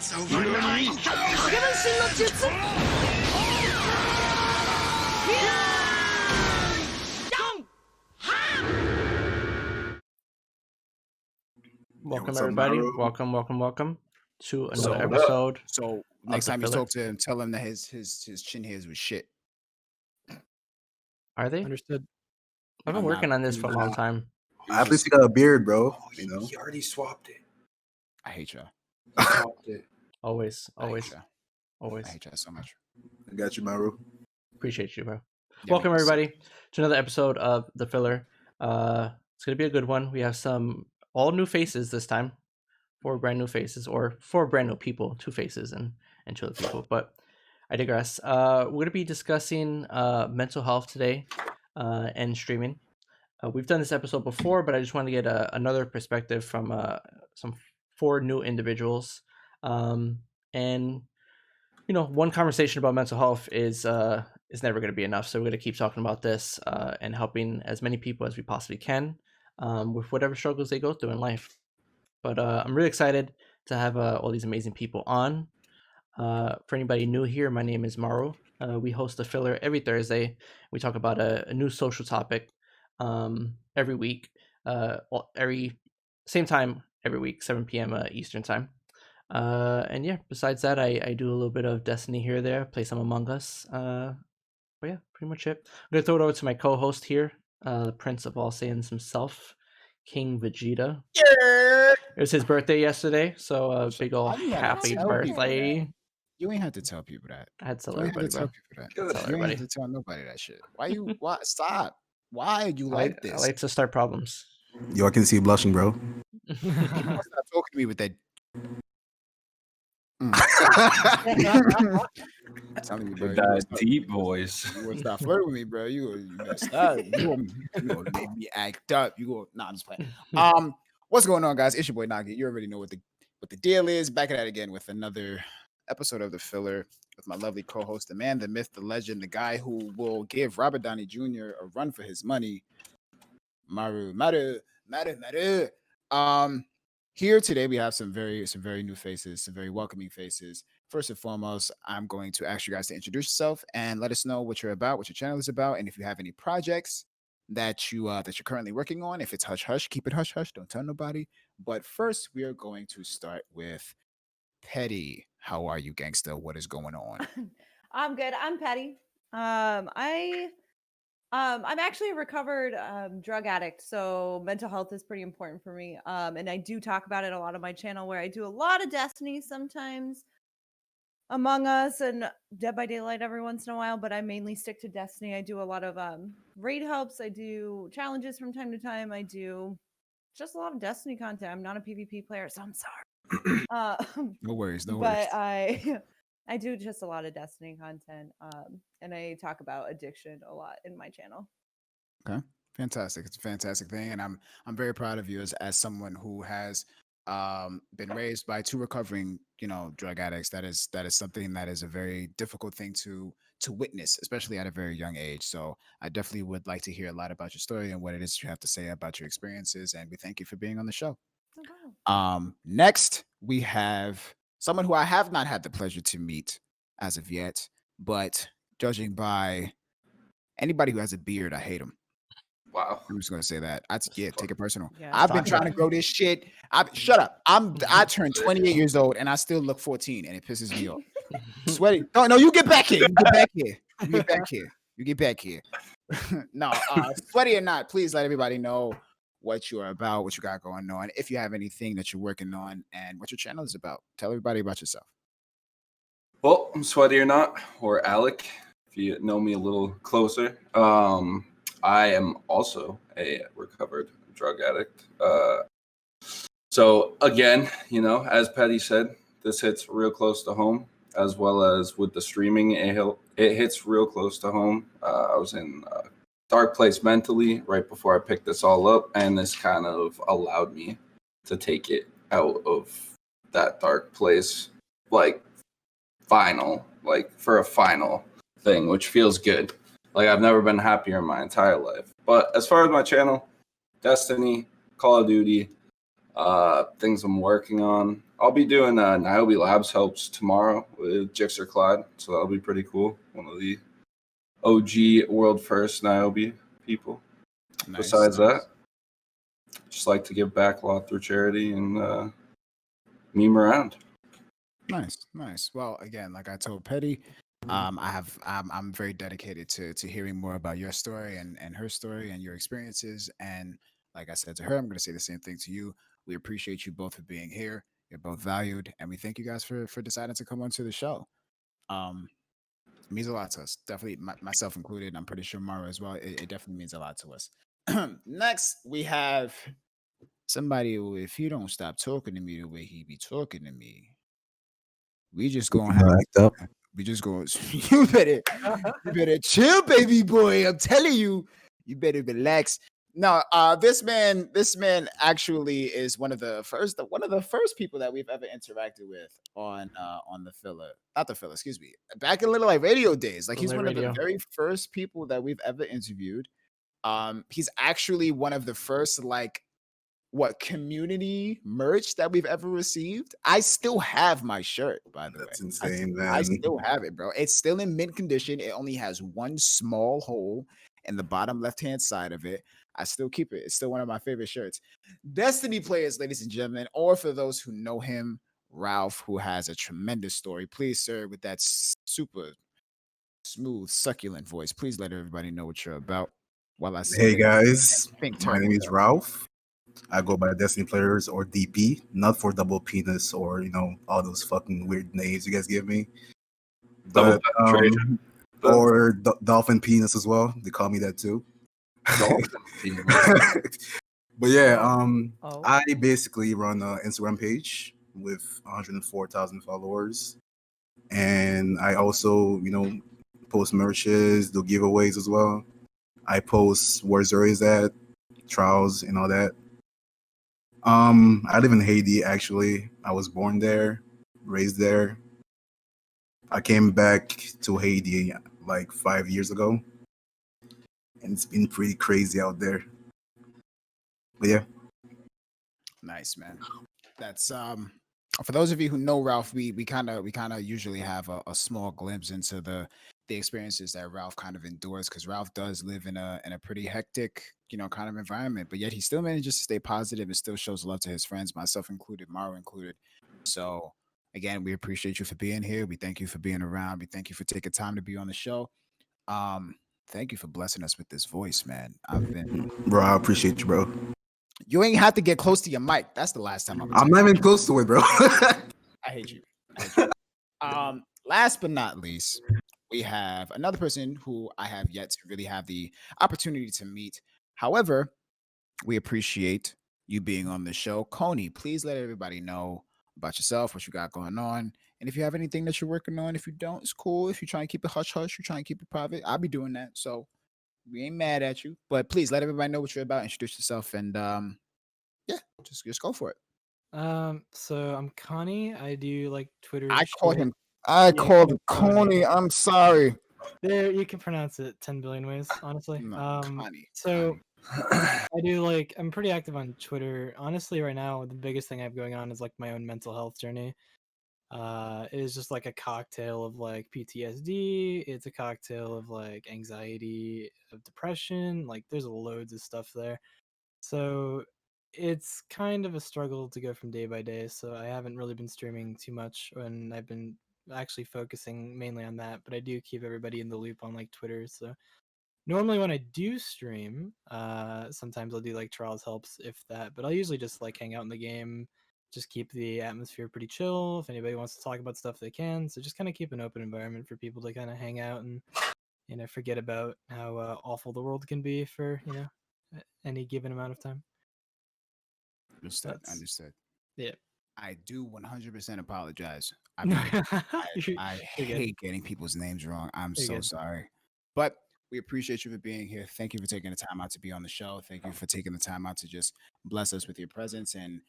It's over 9. Welcome everybody. Welcome to another episode. So next time you talk to him, tell him that his chin hairs was shit. Are they? Understood. I've been working on this for a long time. At least he got a beard, bro. You know, he already swapped it. I hate y'all. He swapped it. Always. I hate y'all so much. I got you, Maru. Appreciate you, bro. Yeah, Welcome everybody to another episode of The Filler. It's gonna be a good one. We have some all new faces this time. 4 brand new faces, or 4 brand new people, 2 faces and 2 other people. But I digress. We're gonna be discussing mental health today and streaming. We've done this episode before, but I just want to get another perspective from some 4 new individuals. And you know, one conversation about mental health is never going to be enough. So we're going to keep talking about this and helping as many people as we possibly can with whatever struggles they go through in life. But I'm really excited to have all these amazing people on. For anybody new here, my name is Maru. We host The Filler every Thursday. We talk about a new social topic every week, same time every week, 7 p.m. Eastern time. And yeah, besides that, I do a little bit of Destiny here or there, play some Among Us. But yeah, pretty much it. I'm going to throw it over to my co-host here, the Prince of All Saiyans himself, King Vegeta. Yeah. It was his birthday yesterday, so big ol' happy birthday. You ain't have to tell people that. I had to tell everybody, bro. You ain't have to tell nobody that shit. Why? Stop. Why do you like this? I like to start problems. Yo, I can see you blushing, bro. Stop talking to me with that. Telling me, bro, That deep voice. You gonna stop flirting with me, bro. You gonna stop. You gonna make me act up. I'm just playing. What's going on, guys? It's your boy Nogi. You already know what the deal is. Back at it again with another episode of The Filler with my lovely co-host, the man, the myth, the legend, the guy who will give Robert Downey Jr. a run for his money, Maru. Here today we have some very new faces, some very welcoming faces. First and foremost, I'm going to ask you guys to introduce yourself and let us know what you're about, what your channel is about, and if you have any projects that you're currently working on. If it's hush hush, keep it hush hush. Don't tell nobody. But first, we are going to start with Petty. How are you, gangster? What is going on? I'm good. I'm Petty. I'm actually a recovered drug addict, so mental health is pretty important for me. And I do talk about it a lot on my channel, where I do a lot of Destiny sometimes, Among Us, and Dead by Daylight every once in a while. But I mainly stick to Destiny. I do a lot of raid helps. I do challenges from time to time. I do just a lot of Destiny content. I'm not a PvP player, so I'm sorry. No worries. But I do just a lot of Destiny content, and I talk about addiction a lot in my channel. Okay, fantastic. It's a fantastic thing, and I'm very proud of you as someone who has been raised by 2 recovering, drug addicts. That is something that is a very difficult thing to witness, especially at a very young age. So I definitely would like to hear a lot about your story and what it is you have to say about your experiences. And we thank you for being on the show. Oh, wow. Next we have someone who I have not had the pleasure to meet as of yet, but judging by anybody who has a beard, I hate him. Wow. I'm just gonna say that. Take it personal. Yeah. I've been trying to grow this shit. Shut up. I turned 28 years old and I still look 14, and it pisses me off. Sweaty. No, you get back here. You get back here. No, sweaty or not, please let everybody know what you're about, what you got going on, if you have anything that you're working on, and what your channel is about. Tell everybody about yourself. Well, I'm Sweaty or Not, or Alec, if you know me a little closer. I am also a recovered drug addict. So again, as Petty said, this hits real close to home, as well as with the streaming, it hits real close to home. I was in a dark place mentally right before I picked this all up, and this kind of allowed me to take it out of that dark place, for a final thing, which feels good. I've never been happier in my entire life. But as far as my channel, Destiny, Call of Duty, things I'm working on, I'll be doing Niobe Labs helps tomorrow with Jixer Clyde, so that'll be pretty cool. One of the OG world first Niobe people. Nice, Besides nice. that, just like to give back a lot through charity and meme around. Nice, nice. Well, again, like I told Petty, I'm very dedicated to hearing more about your story and her story and your experiences. And like I said to her, I'm going to say the same thing to you. We appreciate you both for being here. You're both valued, and we thank you guys for deciding to come onto the show. It means a lot to us. Definitely, myself included. I'm pretty sure Mara as well. It definitely means a lot to us. Next, we have somebody who, if he don't stop talking to me the way he be talking to me, we just gonna have Act up. we just going you better chill, baby boy. I'm telling you, you better relax. No, this man actually is one of the first people that we've ever interacted with on the filler. Not the filler, excuse me. Back in Little Light Radio days. Like he's Little one Light of the Radio. very first people that we've ever interviewed. He's actually one of the first community merch that we've ever received. I still have my shirt, by the way. That's insane, I man. still have it, bro. It's still in mint condition. It only has one small hole in the bottom left-hand side of it. I still keep it. It's still one of my favorite shirts. Destiny Players, ladies and gentlemen, or for those who know him, Ralph, who has a tremendous story. Please, sir, with that super smooth, succulent voice, please let everybody know what you're about. While I say Hey guys, Pink my name is Turtle. Ralph. I go by Destiny Players or DP, not for double penis or all those fucking weird names you guys give me. Double But penetration. or dolphin penis as well. They call me that too. But yeah, Oh. I basically run an Instagram page with 104,000 followers, and I also post merches, do giveaways as well. I post where Zuri is at, trials, and all that. I live in Haiti actually. I was born there, raised there. I came back to Haiti like 5 years ago, and it's been pretty crazy out there. But yeah. Nice, man. That's for those of you who know Ralph, we kind of usually have a small glimpse into the experiences that Ralph kind of endures, because Ralph does live in a pretty hectic, kind of environment, but yet he still manages to stay positive and still shows love to his friends, myself included, Maru included. So again, we appreciate you for being here. We thank you for being around. We thank you for taking time to be on the show. Thank you for blessing us with this voice, man. Bro, I appreciate you, bro. You ain't have to get close to your mic. That's the last time I'm not even close to it, bro. I hate you. Last but not least, we have another person who I have yet to really have the opportunity to meet. However, we appreciate you being on the show. Coney, please let everybody know about yourself, what you got going on. And if you have anything that you're working on, if you don't, it's cool. If you try and keep it hush hush, you try and keep it private, I'll be doing that. So we ain't mad at you. But please let everybody know what you're about, introduce yourself, and yeah, just go for it. So I'm Connie. I do like Twitter. I called shit. him. I Yeah, called him Coney. Coney. I'm sorry. There, you can pronounce it 10 billion ways, honestly. No, Connie. So I do I'm pretty active on Twitter. Honestly, right now, the biggest thing I have going on is like my own mental health journey. It is just like a cocktail of like PTSD. It's a cocktail of like anxiety, of depression. Like there's loads of stuff there. So it's kind of a struggle to go from day by day. So I haven't really been streaming too much, and I've been actually focusing mainly on that. But I do keep everybody in the loop on like Twitter. So normally when I do stream, sometimes I'll do like trials helps, if that. But I'll usually just like hang out in the game, just keep the atmosphere pretty chill. If anybody wants to talk about stuff, they can. So just kind of keep an open environment for people to kind of hang out and forget about how awful the world can be for any given amount of time. Understood. Yeah. I do 100% apologize. I You're good. hate getting people's names wrong. I'm You're so good. sorry. But we appreciate you for being here. Thank you for taking the time out to be on the show. Thank you for taking the time out to just bless us with your presence. And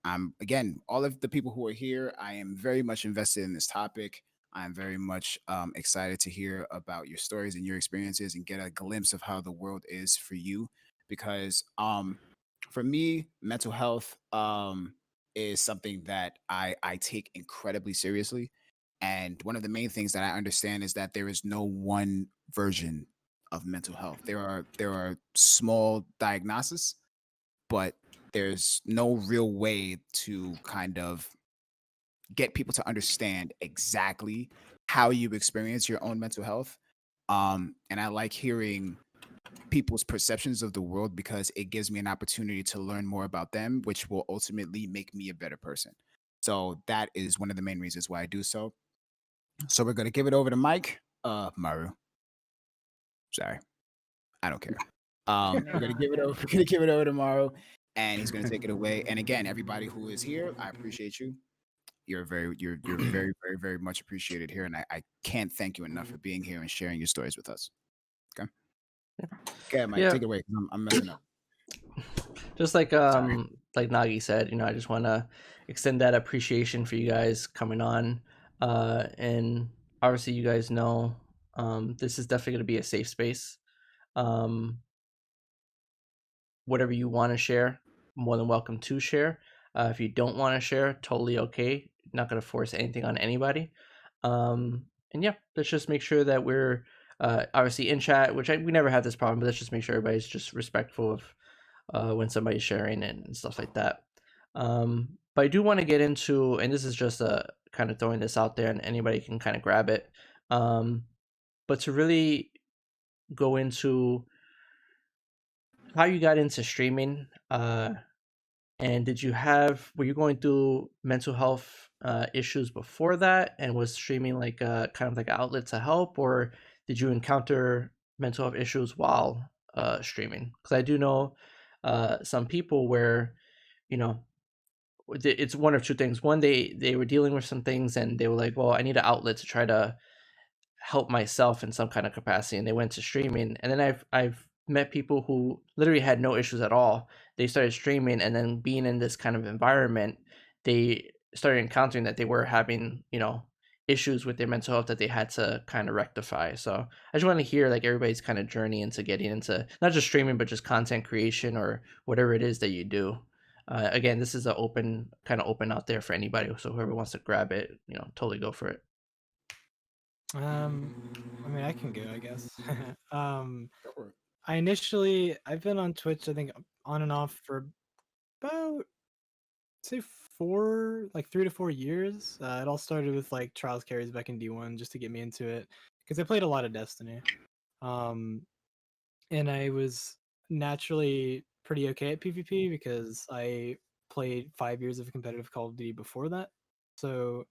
I'm again, all of the people who are here, I am very much invested in this topic. I'm very much excited to hear about your stories and your experiences and get a glimpse of how the world is for you. Because for me, mental health is something that I take incredibly seriously. And one of the main things that I understand is that there is no one version of mental health. There are small diagnoses, but there's no real way to kind of get people to understand exactly how you experience your own mental health. And I like hearing people's perceptions of the world because it gives me an opportunity to learn more about them, which will ultimately make me a better person. So that is one of the main reasons why I do so. So we're gonna give it over to Mike. Maru. Sorry, I don't care. We're gonna give it over. We're gonna give it over to Maru, and he's gonna take it away. And again, everybody who is here, I appreciate you. You're very much appreciated here, and I can't thank you enough for being here and sharing your stories with us. Okay. Okay, Mike, Yeah. take it away. 'Cause I'm messing up. Just like Nagi said, I just want to extend that appreciation for you guys coming on, and obviously you guys know this is definitely going to be a safe space. Whatever you want to share, more than welcome to share. If you don't want to share, totally okay. Not going to force anything on anybody. And yeah, let's just make sure that we're obviously in chat, which we never have this problem, but let's just make sure everybody's just respectful of when somebody's sharing and stuff like that. But I do want to get into, and this is just kind of throwing this out there and anybody can kind of grab it. But to really go into how you got into streaming, and were you going through mental health issues before that, and was streaming like kind of like an outlet to help, or did you encounter mental health issues while streaming? Because I do know some people where, it's one of two things. One, they were dealing with some things and they were like, well, I need an outlet to try to help myself in some kind of capacity, and they went to streaming. And then I've met people who literally had no issues at all. They started streaming, and then being in this kind of environment, they started encountering that they were having issues with their mental health that they had to kind of rectify. So I just want to hear like everybody's kind of journey into getting into not just streaming but just content creation or whatever it is that you do. Again, this is an open out there for anybody, so whoever wants to grab it, totally go for it. I mean, I can go, I guess. Go for it. I've been on Twitch, I think, on and off for about, say, 3 to 4 years. It all started with like trials carries back in D1 just to get me into it because I played a lot of Destiny. And I was naturally pretty okay at PvP because I played 5 years of competitive Call of Duty before that. So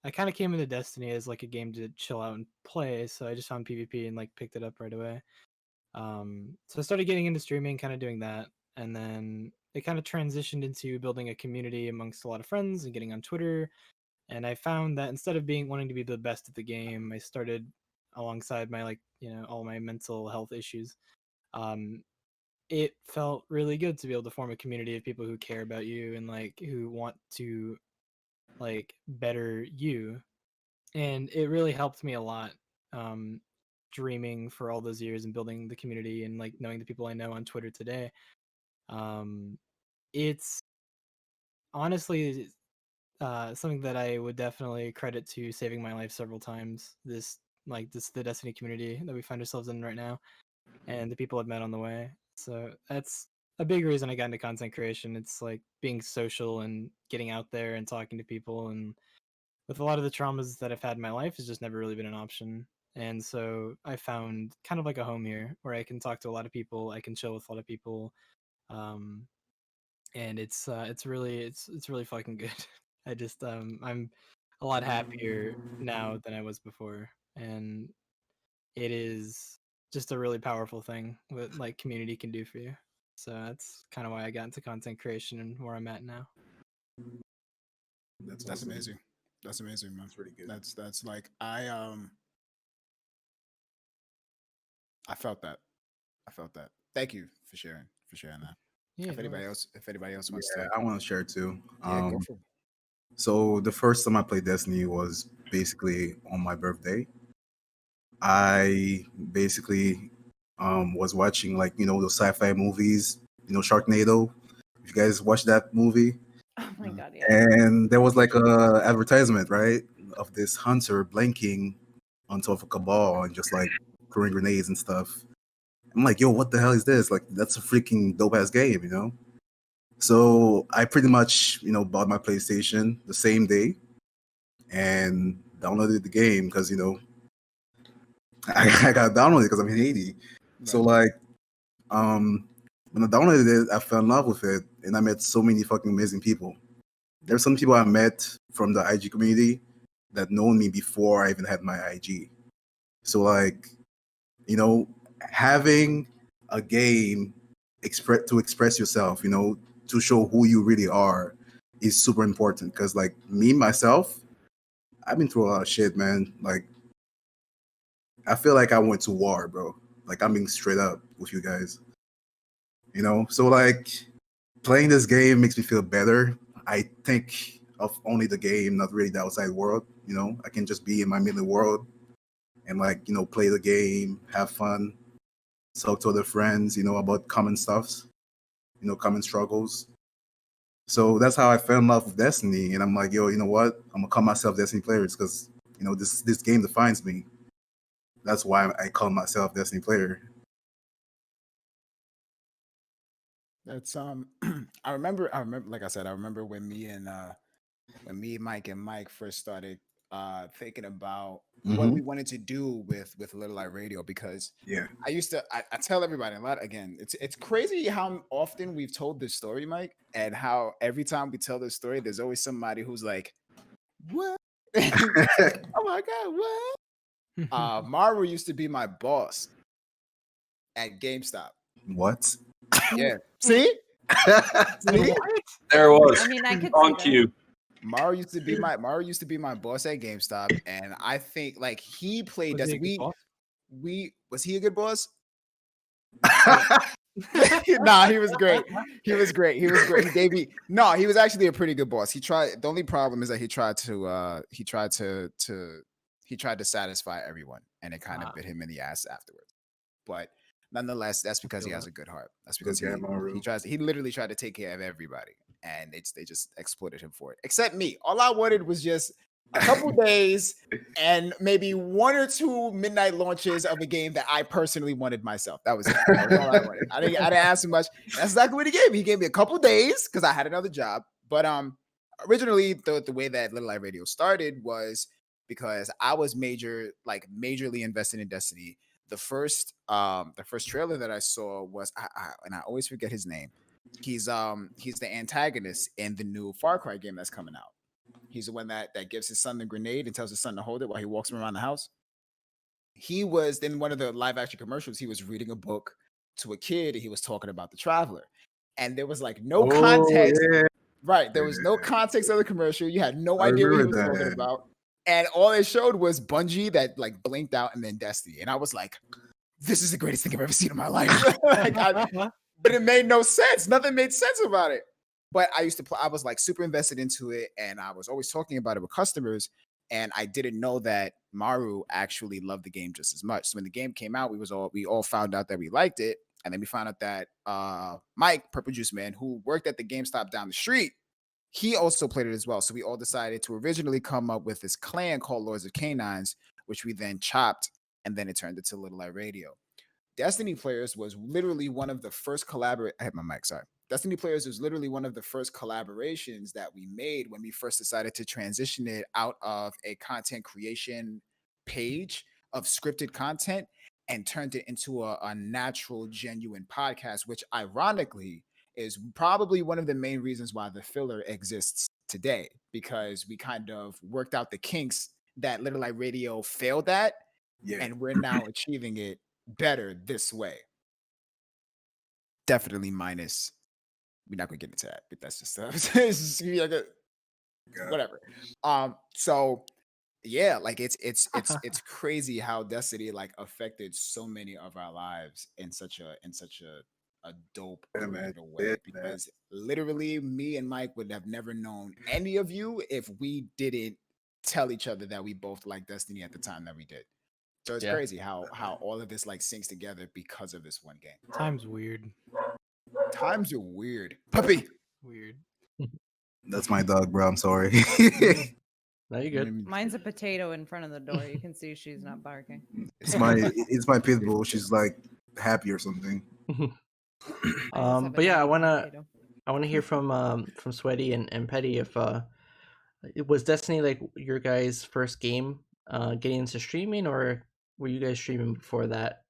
I kind of came into Destiny as like a game to chill out and play. So I just found PvP and like picked it up right away. So I started getting into streaming, kind of doing that, and then it kind of transitioned into building a community amongst a lot of friends and getting on Twitter. And I found that instead of wanting to be the best at the game, I started alongside my all my mental health issues. It felt really good to be able to form a community of people who care about you and like who want to like better you, and it really helped me a lot. Dreaming for all those years and building the community and like knowing the people I know on Twitter today. It's honestly something that I would definitely credit to saving my life several times. The Destiny community that we find ourselves in right now, and the people I've met on the way. So that's a big reason I got into content creation. It's like being social and getting out there and talking to people, and with a lot of the traumas that I've had in my life, it's just never really been an option. And so I found kind of like a home here where I can talk to a lot of people, I can chill with a lot of people, and it's really fucking good. I'm a lot happier now than I was before, and it is just a really powerful thing what like community can do for you. So that's kind of why I got into content creation and where I'm at now. That's awesome. amazing. That's amazing, man. That's really good. That's like I felt that. Thank you for sharing that. Yeah, If no anybody worries. else wants Yeah, to, I want to share too. yeah, go for it. So the first time I played Destiny was basically on my birthday. I basically was watching like those sci-fi movies, Sharknado. If you guys watched that movie, Oh my Mhm. god, yeah. And there was like a advertisement, right, of this hunter blinking on top of a cabal and just like throwing grenades and stuff. I'm like, yo, what the hell is this? Like, that's a freaking dope ass game, you know? So I pretty much, bought my PlayStation the same day and downloaded the game because, I got downloaded because I'm in Haiti. So Right. like, when I downloaded it, I fell in love with it, and I met so many fucking amazing people. There's some people I met from the IG community that known me before I even had my IG. So like, having a game to express yourself, to show who you really are, is super important. Because like me myself, I've been through a lot of shit, man. Like, I feel like I went to war, bro. Like, I'm being straight up with you guys. So like, playing this game makes me feel better. I think of only the game, not really the outside world. I can just be in my middle world and like, play the game, have fun, talk to other friends, about common stuffs, common struggles. So that's how I fell in love with Destiny. And I'm like, yo, you know what? I'm gonna call myself Destiny Players because this game defines me. That's why I call myself Destiny Player. That's I remember like I said, I remember when me and Mike and Mike first started thinking about what we wanted to do with Little Light Radio, because Yeah. I tell everybody a lot. Again, it's crazy how often we've told this story, Mike, and how every time we tell this story, there's always somebody who's like, what? Oh my god, what? Maru used to be my boss at GameStop. What? Yeah. See? See? There it was. I mean, I could On see cue. Maru used to be my boss at GameStop, and I think like he played Was he a Destiny. good boss? We was he a good boss? Nah, he was great. He was great. He was great. He gave me he was actually a pretty good boss. He tried. The only problem is that he tried to satisfy everyone, and it kind of bit him in the ass afterwards. But nonetheless, that's because he has a good heart. That's because Good guy, Maru. he literally tried to take care of everybody, and they just exploited him for it. Except me. All I wanted was just a couple days and maybe one or two midnight launches of a game that I personally wanted myself. That was it. That was all I wanted. I didn't ask him much. That's exactly what he gave me. He gave me a couple days because I had another job. But originally the way that Little Light Radio started was because I was majorly invested in Destiny. The first trailer that I saw was and I always forget his name. He's the antagonist in the new Far Cry game that's coming out. He's the one that gives his son the grenade and tells his son to hold it while he walks him around the house. He was in one of the live action commercials. He was reading a book to a kid and he was talking about the Traveler. And there was like no context. Yeah. Right. There was no context of the commercial. You had no I idea what he was remember talking that. about. And all it showed was Bungie that like blinked out and then Destiny. And I was like, this is the greatest thing I've ever seen in my life. But it made no sense. Nothing made sense about it. But I used to play, I was like super invested into it, and I was always talking about it with customers. And I didn't know that Maru actually loved the game just as much. So when the game came out, we all found out that we liked it. And then we found out that Mike, Purple Juice Man, who worked at the GameStop down the street, he also played it as well. So we all decided to originally come up with this clan called Lords of Canines, which we then chopped, and then it turned into Little Light Radio. Destiny Players was literally one of the first I had my mic, sorry. Destiny Players was literally one of the first collaborations that we made when we first decided to transition it out of a content creation page of scripted content and turned it into a natural, genuine podcast, which ironically is probably one of the main reasons why the filler exists today, because we kind of worked out the kinks that Little Light Radio failed at, and we're now achieving it better this way. Definitely minus. We're not gonna get into that, but that's just it's just like whatever. So yeah, like it's crazy how Destiny like affected so many of our lives in such a dope creative way. Because literally, me and Mike would have never known any of you if we didn't tell each other that we both liked Destiny at the time that we did. So it's crazy how all of this like syncs together because of this one game. Time's weird. Times are weird. Puppy. Weird. That's my dog, bro. I'm sorry. No, you're good. Mine's a potato in front of the door. You can see she's not barking. it's my pit bull. She's like happy or something. I just have a But yeah, I naive wanna potato. hear from Sweaty and Petty if was Destiny like your guys' first game getting into streaming, or were you guys streaming before that?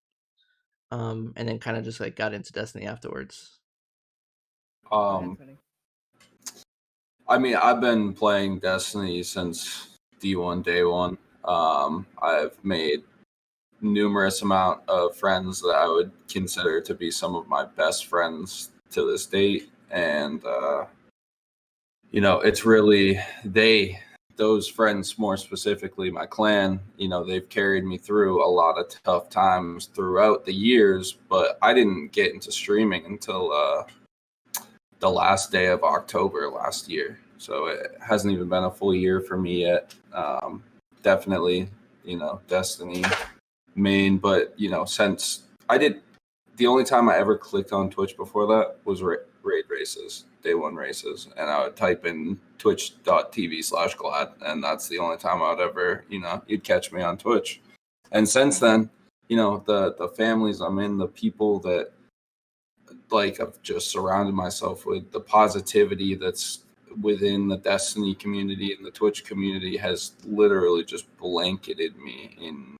And then kind of just like got into Destiny afterwards. Go ahead, Um, Sweaty. I mean, I've been playing Destiny since D1 day one. I've made numerous amount of friends that I would consider to be some of my best friends to this date, and you know, it's really those friends, more specifically my clan, you know, they've carried me through a lot of tough times throughout the years, but I didn't get into streaming until the last day of October last year. So it hasn't even been a full year for me yet. Definitely, you know, Destiny main, but you know, since the only time I ever clicked on Twitch before that was raid races, day one races, and I would type in twitch.tv/glad, and that's the only time I would ever, you know, you'd catch me on Twitch. And since then, you know, the families I'm in, the people that like I've just surrounded myself with, the positivity that's within the Destiny community and the Twitch community has literally just blanketed me in,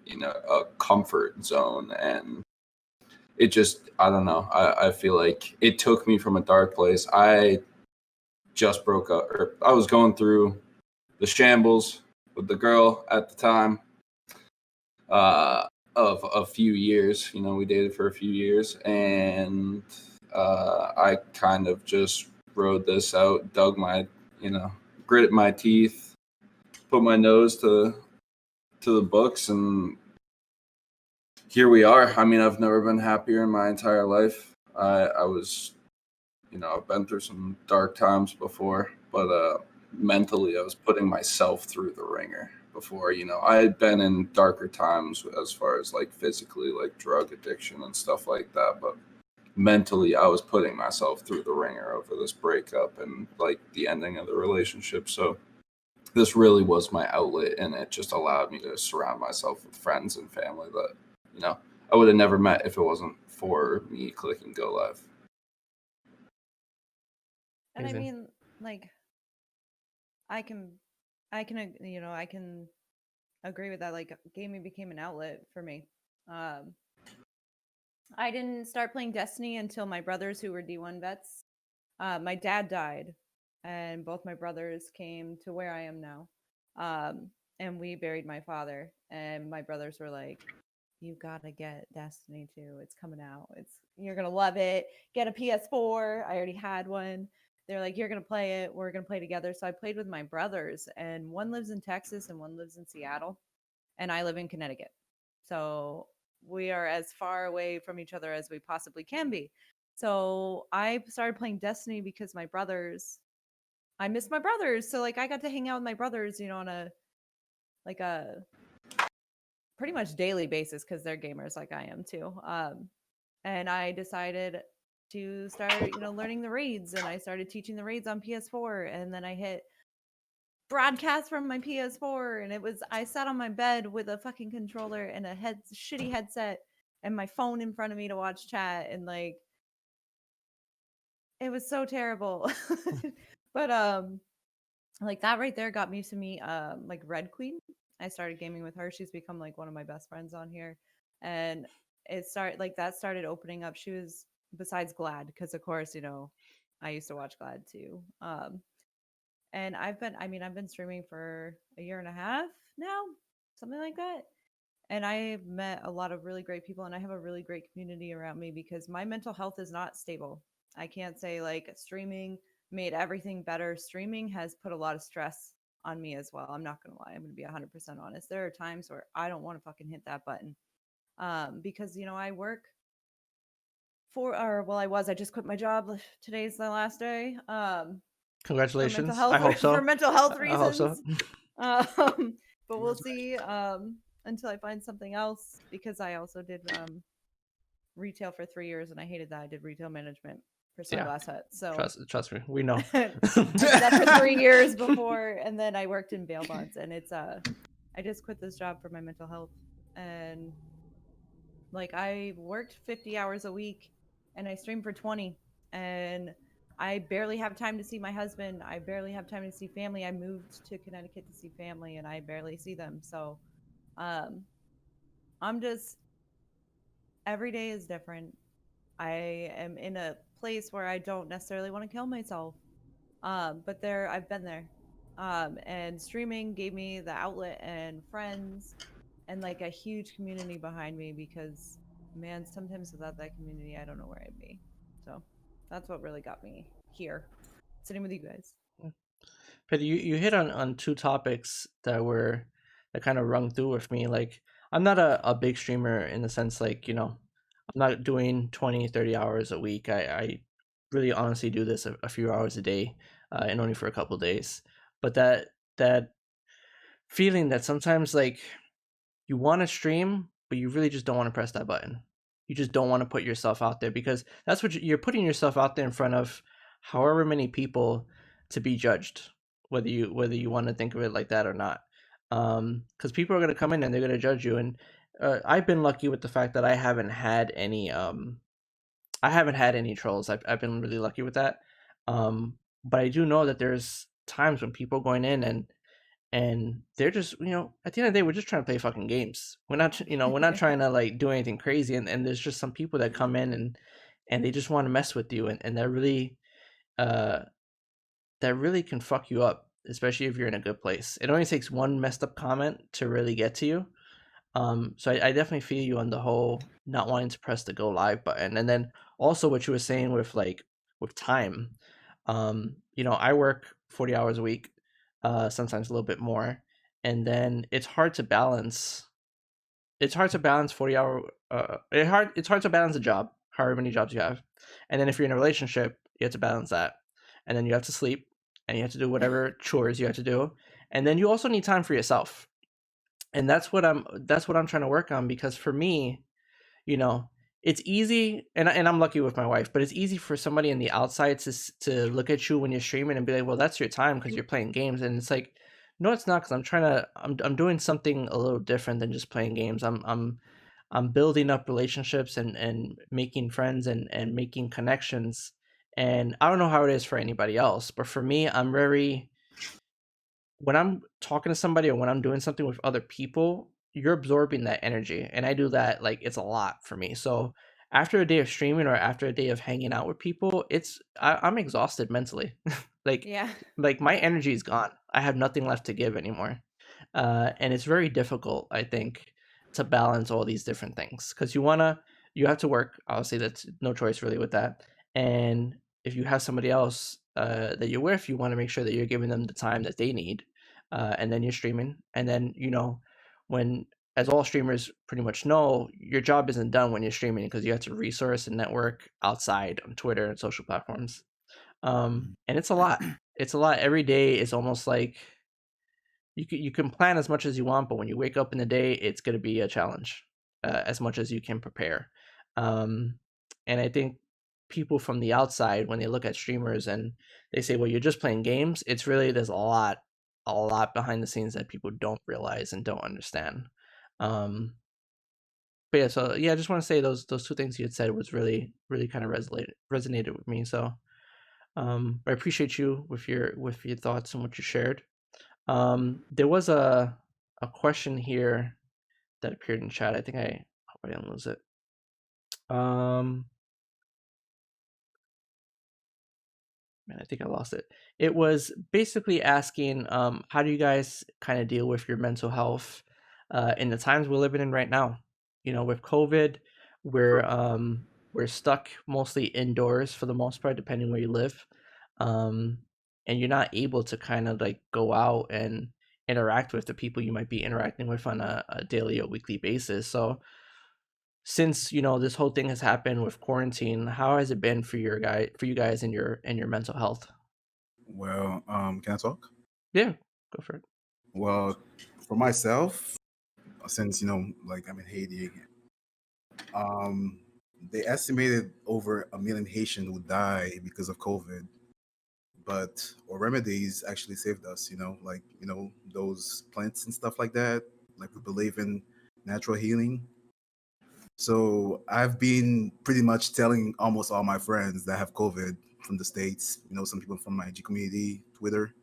you know, a comfort zone. And it just, I don't know, I feel like it took me from a dark place. I just broke up, or I was going through the shambles with the girl at the time of a few years. You know, we dated for a few years, and I kind of just rode this out, dug my, you know, gritted my teeth, put my nose to the books, and here we are. I mean, I've never been happier in my entire life. I was, you know, I've been through some dark times before, but mentally I was putting myself through the ringer before. You know, I had been in darker times as far as like physically, like drug addiction and stuff like that, but mentally I was putting myself through the ringer over this breakup and like the ending of the relationship. So this really was my outlet, and it just allowed me to surround myself with friends and family that, you know, I would have never met if it wasn't for me clicking go live. And I Amazing. mean, like, I can, you know, I can agree with that. Like, gaming became an outlet for me. I didn't start playing Destiny until my brothers, who were D1 vets. My dad died, and both my brothers came to where I am now. And we buried my father, and my brothers were like, "You gotta get Destiny 2. It's coming out. You're gonna love it. Get a PS4." I already had one. They're like, "You're gonna play it. We're gonna play together." So I played with my brothers, and one lives in Texas and one lives in Seattle, and I live in Connecticut. So we are as far away from each other as we possibly can be. So I started playing Destiny because I miss my brothers. So like I got to hang out with my brothers, you know, on a pretty much daily basis because they're gamers like I am too. And I decided to start, you know, learning the raids, and I started teaching the raids on PS4, and then I hit broadcast from my PS4, and I sat on my bed with a fucking controller and a shitty headset and my phone in front of me to watch chat, and like it was so terrible. But like that right there got me to meet like Red Queen. I started gaming with her. She's become like one of my best friends on here, and that started opening up. She was, besides Glad, because of course, you know, I used to watch Glad too. And I've been streaming for a year and a half now, something like that. And I've met a lot of really great people, and I have a really great community around me because my mental health is not stable. I can't say like streaming made everything better. Streaming has put a lot of stress on me as well. I'm not going to lie. I'm going to be 100% honest. There are times where I don't want to fucking hit that button. Because, you know, I work I just quit my job. Today's the last day. Congratulations. For I hope so. for mental health I hope so. reasons. But we'll see until I find something else, because I also did retail for 3 years and I hated that. I did retail management for Yeah. Sunglass Hut. So Trust me, we know. I did that for 3 years before, and then I worked in bail bonds, and it's I just quit this job for my mental health, and like I worked 50 hours a week, and I streamed for 20, and I barely have time to see my husband. I barely have time to see family. I moved to Connecticut to see family, and I barely see them. So, I'm just every day is different. I am in a place where I don't necessarily want to kill myself. But there I've been there. And streaming gave me the outlet and friends and like a huge community behind me because man, sometimes without that community, I don't know where I'd be. So that's what really got me here, sitting with you guys. But you hit on two topics that kind of rung through with me. Like, I'm not a big streamer in the sense, like, I'm not doing 20, 30 hours a week. I really honestly do this a few hours a day, and only for a couple of days. But that feeling that sometimes, like, you want to stream, but you really just don't want to press that button. You just don't want to put yourself out there because that's what you're putting yourself out there in front of however many people to be judged, whether you want to think of it like that or not. Because people are going to come in and they're going to judge you. And I've been lucky with the fact that I haven't had any trolls. I've been really lucky with that. But I do know that there's times when people are going in and they're just, at the end of the day, we're just trying to play fucking games. We're not, we're not trying to like do anything crazy. And there's just some people that come in and they just want to mess with you, and that really can fuck you up, especially if you're in a good place. It only takes one messed up comment to really get to you. So I definitely feel you on the whole not wanting to press the go live button. And then also what you were saying with time. I work 40 hours a week, sometimes a little bit more, and then it's hard to balance 40 hour it's hard to balance a job, however many jobs you have. And then if you're in a relationship, you have to balance that. And then you have to sleep and you have to do whatever chores you have to do. And then you also need time for yourself. And that's what I'm trying to work on, because for me, it's easy, and I'm lucky with my wife, but it's easy for somebody on the outside to look at you when you're streaming and be like, well, that's your time because you're playing games. And it's like, no, it's not, because I'm doing something a little different than just playing games. I'm building up relationships and making friends and making connections. And I don't know how it is for anybody else, but for me, when I'm talking to somebody or when I'm doing something with other people, you're absorbing that energy. And I do that, like, it's a lot for me. So after a day of streaming or after a day of hanging out with people, I'm exhausted mentally. like, Yeah. like my energy is gone. I have nothing left to give anymore. And it's very difficult, I think, to balance all these different things, because you have to work. Obviously, that's no choice really with that. And if you have somebody else that you're with, you want to make sure that you're giving them the time that they need. And then you're streaming. And then, when, as all streamers pretty much know, your job isn't done when you're streaming, because you have to resource and network outside on Twitter and social platforms. And it's a lot. It's a lot. Every day is almost like you can plan as much as you want, but when you wake up in the day, it's going to be a challenge, as much as you can prepare. And I think people from the outside, when they look at streamers and they say, well, you're just playing games, it's really, there's a lot behind the scenes that people don't realize and don't understand. But yeah, so yeah, I just want to say those two things you had said was really, really kind of resonated with me. So I appreciate you with your thoughts and what you shared. There was a question here that appeared in chat. I think I hope I didn't lose it. Man, I think I lost it. It was basically asking, how do you guys kind of deal with your mental health in the times we're living in right now? With COVID, we're stuck mostly indoors for the most part, depending where you live, and you're not able to kind of like go out and interact with the people you might be interacting with on a daily or weekly basis. So since this whole thing has happened with quarantine, how has it been for you guys and your mental health? Well, can I talk? Yeah, go for it. Well, for myself, since like I'm in Haiti, they estimated over 1 million Haitians would die because of COVID, but our remedies actually saved us. Like those plants and stuff like that. Like we believe in natural healing. So I've been pretty much telling almost all my friends that have COVID from the States, some people from my G community, Twitter,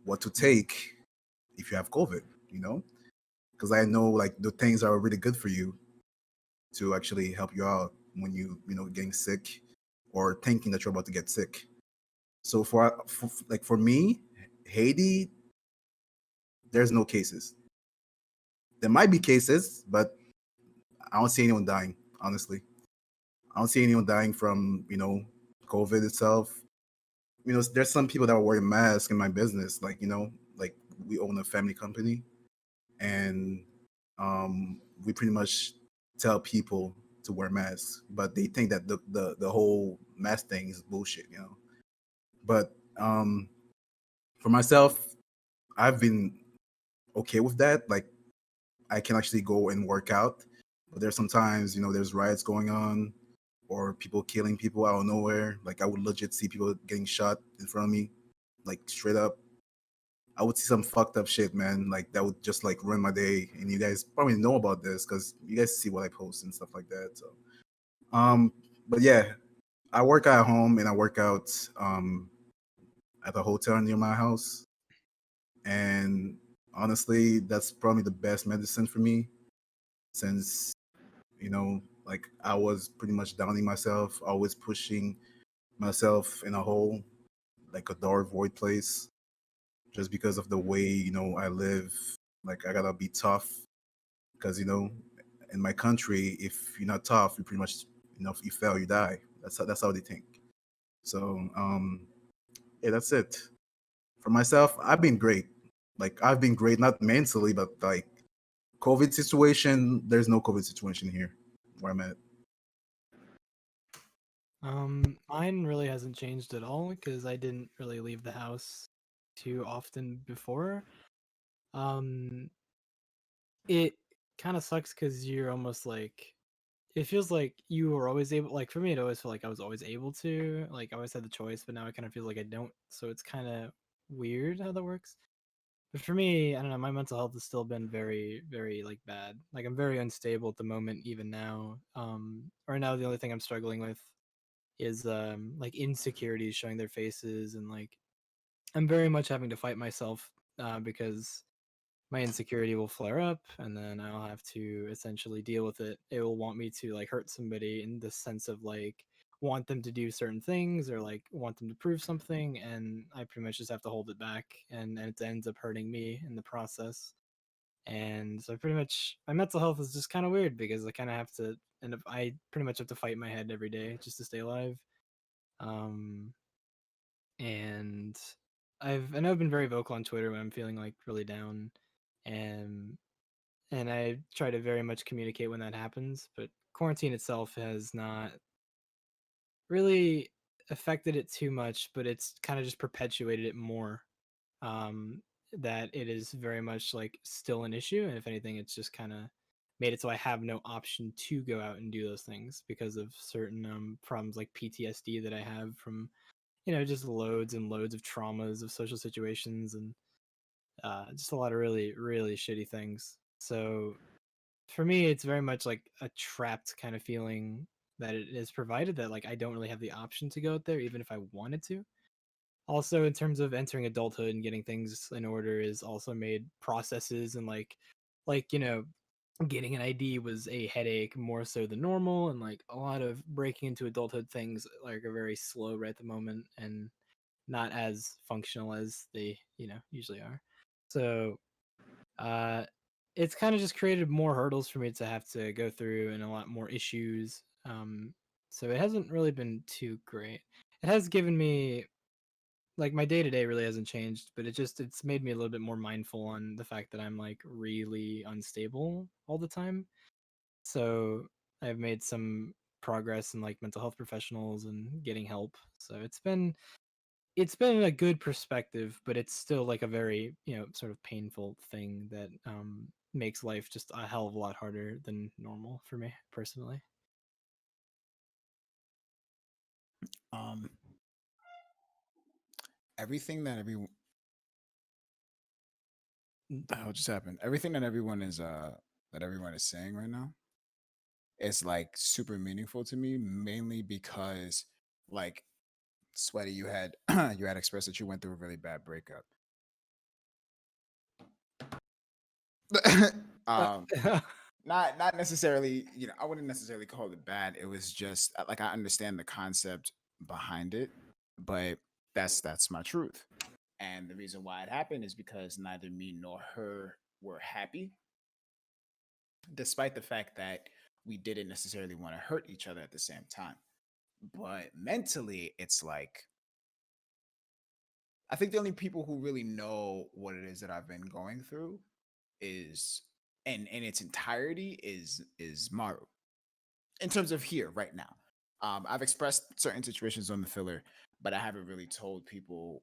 what to take if you have COVID, because I know like the things are really good for you to actually help you out when getting sick or thinking that you're about to get sick. So for me, Haiti, there's no cases. There might be cases, but I don't see anyone dying, honestly. I don't see anyone dying from, COVID itself. There's some people that are wearing masks in my business, like, like we own a family company, and we pretty much tell people to wear masks, but they think that the whole mask thing is bullshit, But for myself, I've been okay with that. Like I can actually go and work out, but there's sometimes, there's riots going on or people killing people out of nowhere. Like I would legit see people getting shot in front of me, like straight up. I would see some fucked up shit, man. Like that would just like ruin my day. And you guys probably know about this because you guys see what I post and stuff like that. So, but yeah, I work out at home and I work out at a hotel near my house. And honestly, that's probably the best medicine for me since, like I was pretty much downing myself, always pushing myself in a hole, like a dark void place, just because of the way, I live. Like I gotta be tough because, in my country, if you're not tough, you pretty much, if you fail, you die. That's how they think. So, yeah, that's it. For myself, I've been great. Like I've been great, not mentally, but like COVID situation. There's no COVID situation here where I'm at. Mine really hasn't changed at all because I didn't really leave the house too often before. It kind of sucks because you're almost like it feels like you were always able. Like for me, it always felt like I was always able to. Like I always had the choice, but now it kind of feels like I don't. So it's kind of weird how that works. But for me, I don't know. My mental health has still been very, very like bad. Like I'm very unstable at the moment, even now. Right now the only thing I'm struggling with is like insecurities showing their faces, and like I'm very much having to fight myself because my insecurity will flare up, and then I'll have to essentially deal with it. It will want me to like hurt somebody in the sense of like want them to do certain things or like want them to prove something, and I pretty much just have to hold it back, and it ends up hurting me in the process. And so pretty much my mental health is just kind of weird because I kind of have to end up I pretty much have to fight my head every day just to stay alive. Um and I know I've been very vocal on Twitter when I'm feeling like really down, and I try to very much communicate when that happens, but quarantine itself has not really affected it too much, but it's kind of just perpetuated it more. Um, that it is very much like still an issue, and if anything, it's just kind of made it so I have no option to go out and do those things because of certain problems like PTSD that I have from just loads and loads of traumas of social situations and just a lot of really really shitty things. So for me, it's very much like a trapped kind of feeling that it is provided that like I don't really have the option to go out there even if I wanted to. Also, in terms of entering adulthood and getting things in order is also made processes and getting an ID was a headache more so than normal, and like a lot of breaking into adulthood things like are very slow right at the moment and not as functional as they usually are. So uh it's kind of just created more hurdles for me to have to go through and a lot more issues. So it hasn't really been too great. It has given me like my day to day really hasn't changed, but it's made me a little bit more mindful on the fact that I'm like really unstable all the time. So I've made some progress in like mental health professionals and getting help. So it's been a good perspective, but it's still like a very sort of painful thing that makes life just a hell of a lot harder than normal for me personally. Everything that everyone the hell just happened? Everything that everyone is saying right now is like super meaningful to me, mainly because like Sweaty, you had you had expressed that you went through a really bad breakup. Not necessarily, I wouldn't necessarily call it bad. It was just like I understand the concept behind it, but that's my truth. And the reason why it happened is because neither me nor her were happy, despite the fact that we didn't necessarily want to hurt each other at the same time. But mentally, it's like I think the only people who really know what it is that I've been going through is and in its entirety is MARU. In terms of here right now. I've expressed certain situations on the filler, but I haven't really told people,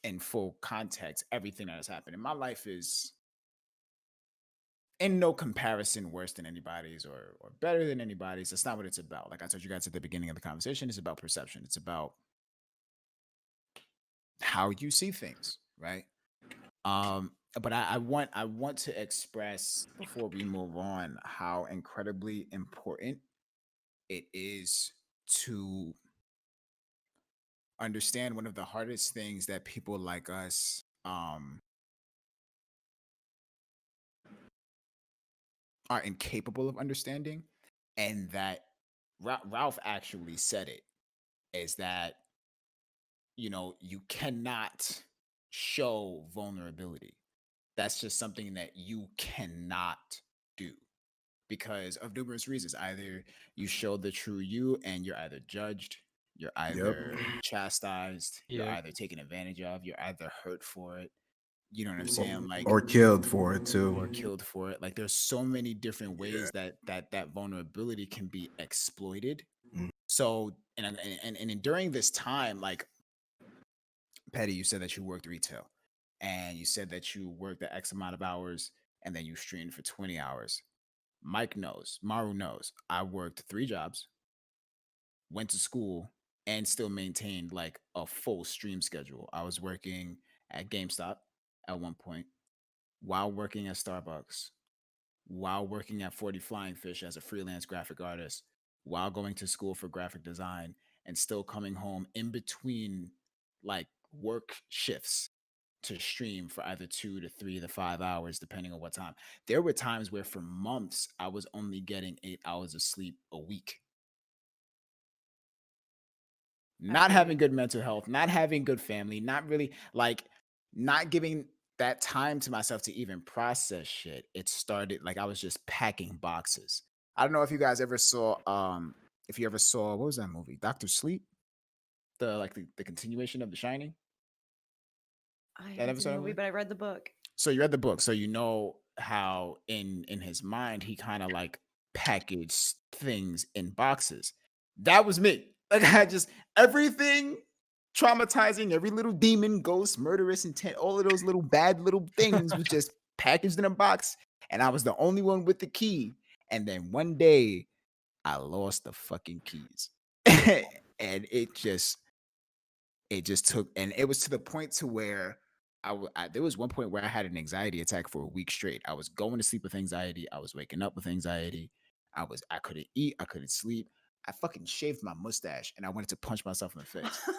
in full context, everything that has happened. And my life is in no comparison worse than anybody's or better than anybody's. That's not what it's about. Like I told you guys at the beginning of the conversation, it's about perception. It's about how you see things, right? But I want to express before we move on how incredibly important it is to understand one of the hardest things that people like us are incapable of understanding, and that Ralph actually said it, is that you cannot show vulnerability. That's just something that you cannot do because of numerous reasons. Either you show the true you and you're either judged, you're either chastised, you're either taken advantage of, you're either hurt for it. You know what I'm saying? Like, or killed for it too. Or killed for it. Like, there's so many different ways that vulnerability can be exploited. So, and during this time, like, Petty, you said that you worked retail, and you said that you worked the X amount of hours, and then you streamed for 20 hours. Mike knows, Maru knows. I worked 3 jobs, went to school, and still maintained like a full stream schedule. I was working at GameStop at one point, while working at Starbucks, while working at 40 Flying Fish as a freelance graphic artist, while going to school for graphic design, and still coming home in between like work shifts to stream for either 2 to 3 to 5 hours, depending on what time. There were times where for months I was only getting 8 hours of sleep a week. Not having good mental health, not having good family, not really like not giving that time to myself to even process shit. It started like I was just packing boxes. I don't know if you guys ever saw what was that movie? Dr. Sleep? The continuation of The Shining? I haven't seen the movie, but I read the book. So you read the book, so you know how in his mind he kind of like packaged things in boxes. That was me. Like I just everything traumatizing, every little demon, ghost, murderous intent, all of those little bad little things was just packaged in a box, and I was the only one with the key. And then one day I lost the fucking keys. And it just took, and it was to the point to where there was one point where I had an anxiety attack for a week straight. I was going to sleep with anxiety. I was waking up with anxiety. I couldn't eat. I couldn't sleep. I fucking shaved my mustache and I wanted to punch myself in the face.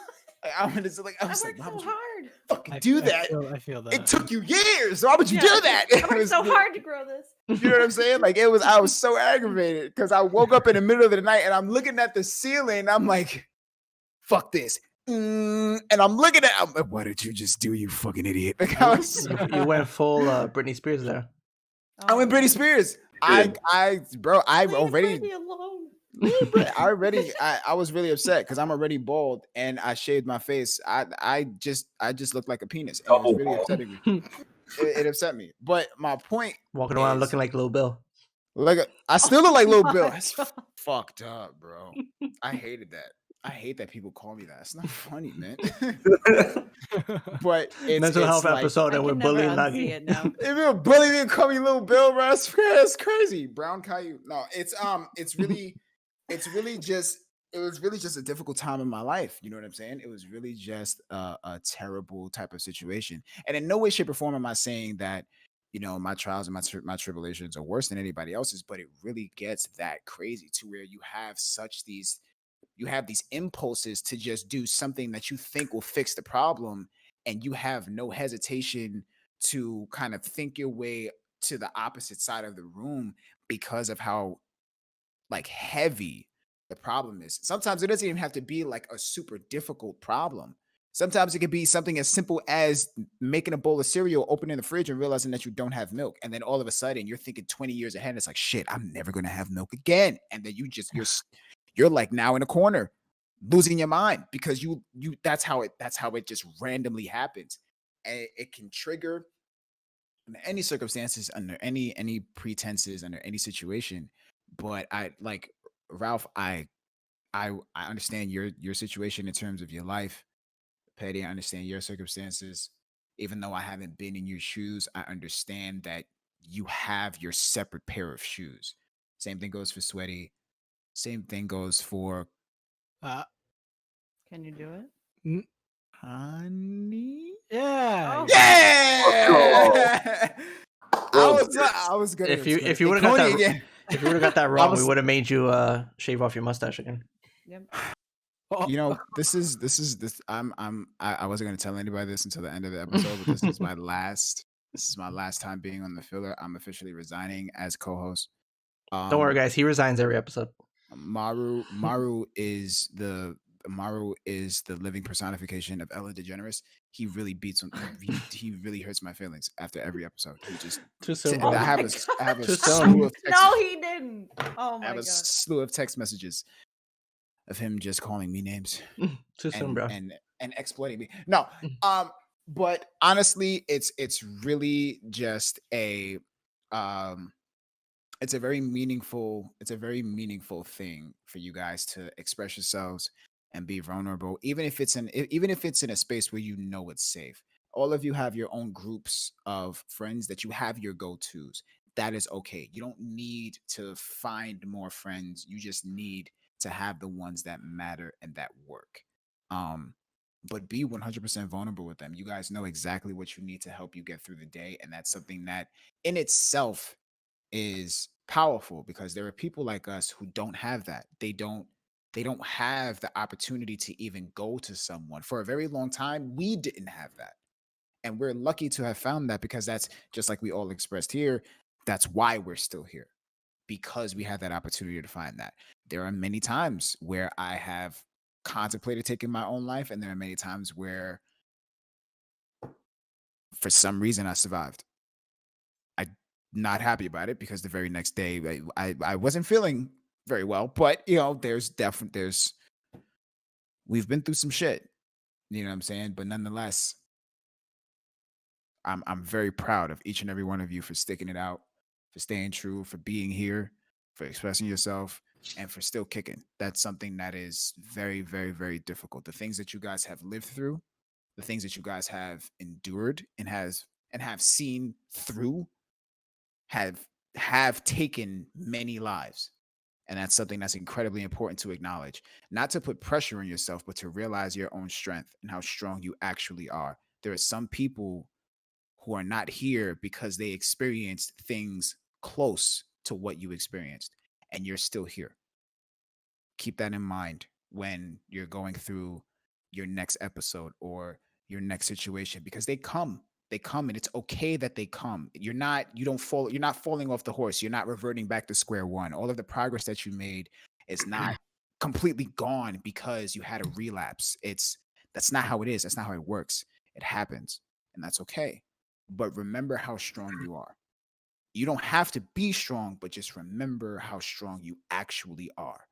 I was so hard. Fucking do that. I feel that. It took you years. Why would you do that? I worked so hard to grow this. You know what I'm saying? Like I was so aggravated because I woke up in the middle of the night and I'm looking at the ceiling. And I'm like, fuck this. And I'm looking at, I'm like, what did you just do, you fucking idiot? Like you went full Britney Spears there. I went Britney Spears. I already. I was really upset because I'm already bald and I shaved my face. I just looked like a penis. And it was really upsetting me. It upset me. But my point, walking around looking like Lil Bill. I still look like Lil Bill. That's fucked up, bro. I hated that. I hate that people call me that. It's not funny, man. But it's mental health like, episode and we're bullying Nagi. If you're bullying me and call me Lil Bill, bro, that's crazy. Brown Caillou. No, it's really just it was really just a difficult time in my life. You know what I'm saying? It was really just a terrible type of situation. And in no way, shape, or form am I saying that, you know, my trials and my tribulations are worse than anybody else's, but it really gets that crazy to where you have these impulses to just do something that you think will fix the problem, and you have no hesitation to kind of think your way to the opposite side of the room because of how like heavy the problem is. Sometimes it doesn't even have to be like a super difficult problem. Sometimes it could be something as simple as making a bowl of cereal, opening the fridge and realizing that you don't have milk. And then all of a sudden you're thinking 20 years ahead. It's like, shit, I'm never going to have milk again. And then you're like now in a corner losing your mind because that's how it just randomly happens. And it can trigger under any circumstances, under any pretenses, under any situation. But I like Ralph, I understand your situation in terms of your life. Petty, I understand your circumstances. Even though I haven't been in your shoes, I understand that you have your separate pair of shoes. Same thing goes for Sweaty. Same thing goes for Can you do it? Honey. Yeah. Oh. Yeah. I was gonna If you say would have got Coney that again. if you would have got that wrong, we was- would have made you shave off your mustache again. Yep. You know, this I wasn't gonna tell anybody this until the end of the episode, but this is my last time being on the filler. I'm officially resigning as co-host. Don't worry, guys. He resigns every episode. Maru is the living personification of Ella DeGeneres. He really beats him. He really hurts my feelings after every episode. He just Too soon, Oh bro. I have my a Too slew soon. of text, No, he didn't. Oh I my have a god. slew of text messages of him just calling me names Too soon, bro. and exploiting me. No, but honestly, it's really just a it's a very meaningful thing for you guys to express yourselves and be vulnerable, even if it's in a space where you know it's safe. All of you have your own groups of friends that you have your go-tos. That is okay. You don't need to find more friends. You just need to have the ones that matter and that work. But be 100% vulnerable with them. You guys know exactly what you need to help you get through the day, and that's something that in itself is powerful, because there are people like us who don't have that. They don't have the opportunity to even go to someone. For a very long time, we didn't have that. And we're lucky to have found that, because that's just like we all expressed here. That's why we're still here, because we have that opportunity to find that. There are many times where I have contemplated taking my own life, and there are many times where for some reason I survived. I'm not happy about it, because the very next day I wasn't feeling very well. But you know, we've been through some shit. You know what I'm saying? But nonetheless, I'm very proud of each and every one of you for sticking it out, for staying true, for being here, for expressing yourself, and for still kicking. That's something that is very, very, very difficult. The things that you guys have lived through, the things that you guys have endured and have seen through, have taken many lives. And that's something that's incredibly important to acknowledge. Not to put pressure on yourself, but to realize your own strength and how strong you actually are. There are some people who are not here because they experienced things close to what you experienced, and you're still here. Keep that in mind when you're going through your next episode or your next situation, because they come, and it's okay that they come. You're not falling off the horse. You're not reverting back to square one. All of the progress that you made is not completely gone because you had a relapse. That's not how it is. That's not how it works. It happens, and that's okay. But remember how strong you are. You don't have to be strong, but just remember how strong you actually are.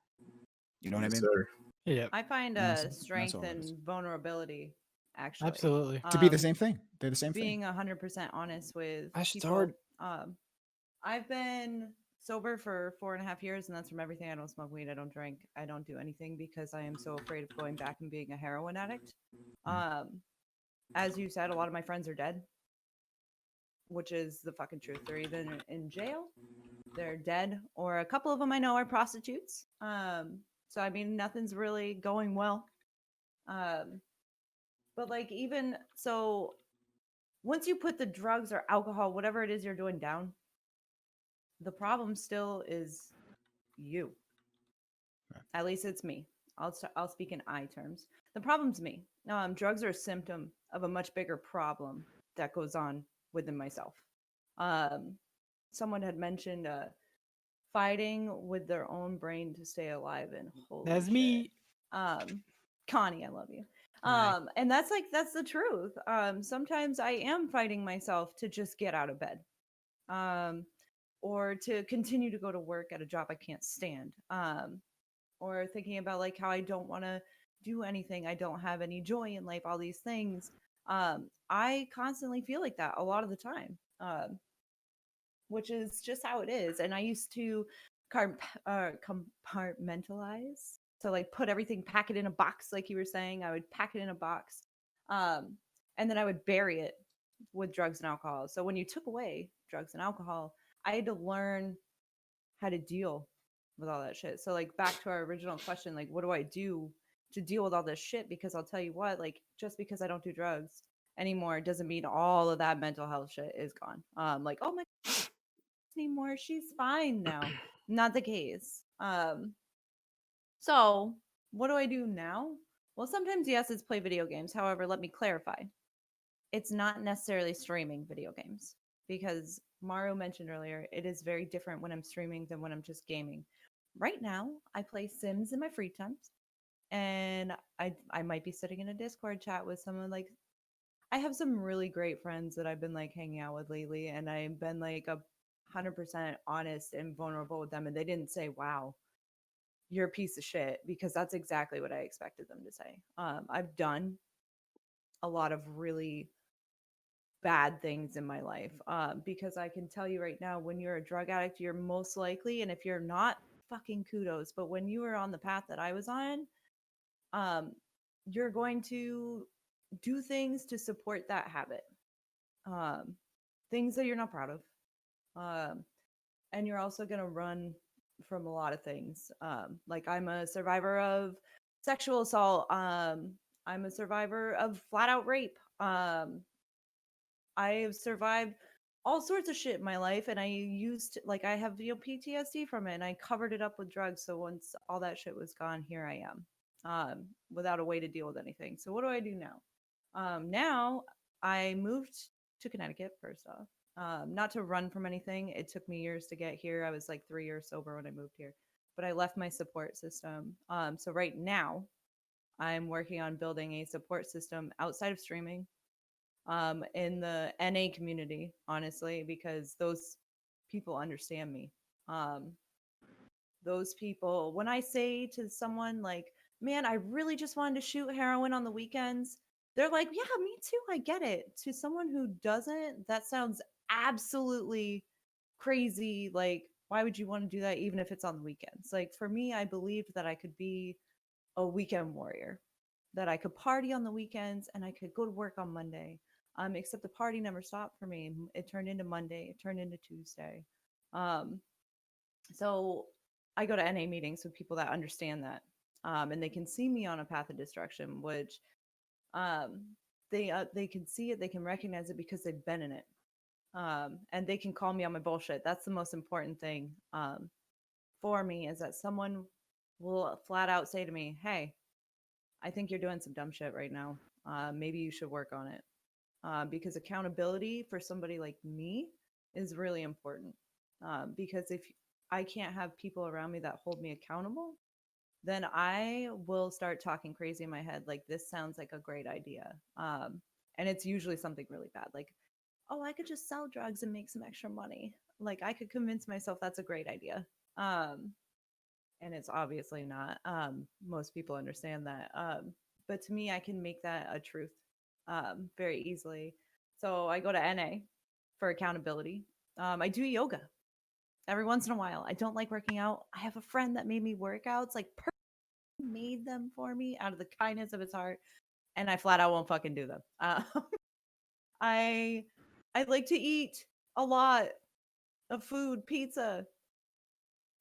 You know what I mean? Sir. Yeah. I find That's strength all it is. and vulnerability actually. Absolutely. To be the same thing. They're the same Being thing. 100% honest with I people. start- I've been sober for 4.5 years, and that's from everything. I don't smoke weed, I don't drink, I don't do anything because I am so afraid of going back and being a heroin addict. As you said, a lot of my friends are dead, which is the fucking truth. They're either in jail, they're dead, or a couple of them I know are prostitutes. So I mean, nothing's really going well. But like even so, once you put the drugs or alcohol, whatever it is you're doing down, the problem still is you. At least it's me. I'll speak in I terms. The problem's me. Drugs are a symptom of a much bigger problem that goes on within myself. Someone had mentioned fighting with their own brain to stay alive, and holy That's shit. me. Connie, I love you. Hi. And that's the truth. Sometimes I am fighting myself to just get out of bed. Or to continue to go to work at a job I can't stand. Or thinking about like how I don't want to do anything. I don't have any joy in life, all these things. I constantly feel like that a lot of the time. Which is just how it is. And I used to compartmentalize. So like put everything, pack it in a box, like you were saying. I would pack it in a box, and then I would bury it with drugs and alcohol. So when you took away drugs and alcohol, I had to learn how to deal with all that shit. So like back to our original question, like what do I do to deal with all this shit? Because I'll tell you what, like just because I don't do drugs anymore doesn't mean all of that mental health shit is gone. Like oh my anymore. She's fine now. Not the case. So what do I do now? Well, sometimes yes, it's play video games. However, let me clarify. It's not necessarily streaming video games because Mario mentioned earlier, it is very different when I'm streaming than when I'm just gaming. Right now, I play Sims in my free times, and I might be sitting in a Discord chat with someone like I have some really great friends that I've been like hanging out with lately, and I've been like 100% honest and vulnerable with them, and they didn't say, "Wow, you're a piece of shit," because that's exactly what I expected them to say. I've done a lot of really bad things in my life because I can tell you right now, when you're a drug addict, you're most likely, and if you're not, fucking kudos. But when you were on the path that I was on, you're going to do things to support that habit. Things that you're not proud of. And you're also going to run from a lot of things. Like I'm a survivor of sexual assault. I'm a survivor of flat out rape. I have survived all sorts of shit in my life, and I used like I have PTSD from it, and I covered it up with drugs. So once all that shit was gone, here I am, without a way to deal with anything. So what do I do now? Now I moved to Connecticut first off. Not to run from anything. It took me years to get here. I was like 3 years sober when I moved here, but I left my support system. So right now, I'm working on building a support system outside of streaming, in the NA community, honestly, because those people understand me. Those people, when I say to someone like, man, I really just wanted to shoot heroin on the weekends, they're like, yeah, me too. I get it. To someone who doesn't, that sounds absolutely crazy. Like, why would you want to do that even if it's on the weekends? Like, for me, I believed that I could be a weekend warrior, that I could party on the weekends and I could go to work on Monday. Except the party never stopped for me. It turned into Monday, it turned into Tuesday. So I go to NA meetings with people that understand that. And they can see me on a path of destruction, which they can see it, they can recognize it because they've been in it. And they can call me on my bullshit. That's the most important thing for me, is that someone will flat out say to me, hey, I think you're doing some dumb shit right now. Maybe you should work on it. Because accountability for somebody like me is really important. Because if I can't have people around me that hold me accountable, then I will start talking crazy in my head. Like, this sounds like a great idea. And it's usually something really bad. Like, oh, I could just sell drugs and make some extra money. Like, I could convince myself that's a great idea. And it's obviously not. Most people understand that. But to me, I can make that a truth very easily. So I go to NA for accountability. I do yoga every once in a while. I don't like working out. I have a friend that made me workouts, like made them for me out of the kindness of his heart, and I flat out won't fucking do them. I like to eat a lot of food, pizza,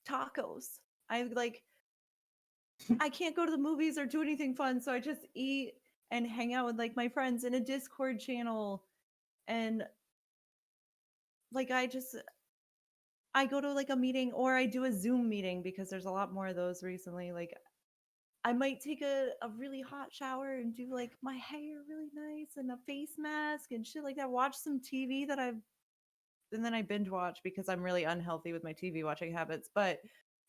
tacos. I like I can't go to the movies or do anything fun, so I just eat and hang out with like my friends in a Discord channel, and like I go to like a meeting or I do a Zoom meeting because there's a lot more of those recently. Like I might take a really hot shower and do like my hair really nice and a face mask and shit like that. Watch some TV and then I binge watch because I'm really unhealthy with my TV watching habits. But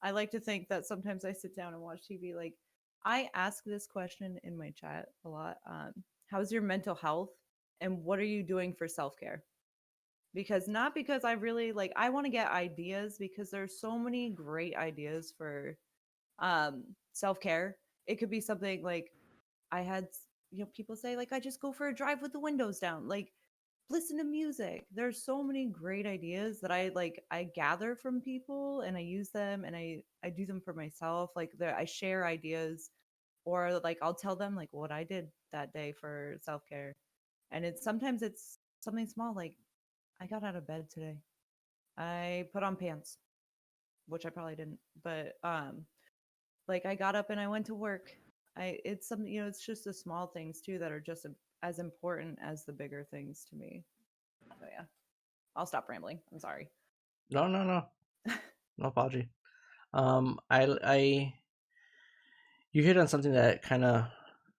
I like to think that sometimes I sit down and watch TV. Like I ask this question in my chat a lot. How's your mental health and what are you doing for self-care? Because not because I really like I want to get ideas because there's so many great ideas for self-care. It could be something like I had people say like I just go for a drive with the windows down, like listen to music. There's so many great ideas that I gather from people and I use them and I do them for myself. Like I share ideas or like I'll tell them like what I did that day for self-care. And sometimes it's something small like I got out of bed today. I put on pants, which I probably didn't, but like I got up and I went to work. It's something, it's just the small things too that are just as important as the bigger things to me. So yeah. I'll stop rambling. I'm sorry. No, no apology. I you hit on something that kind of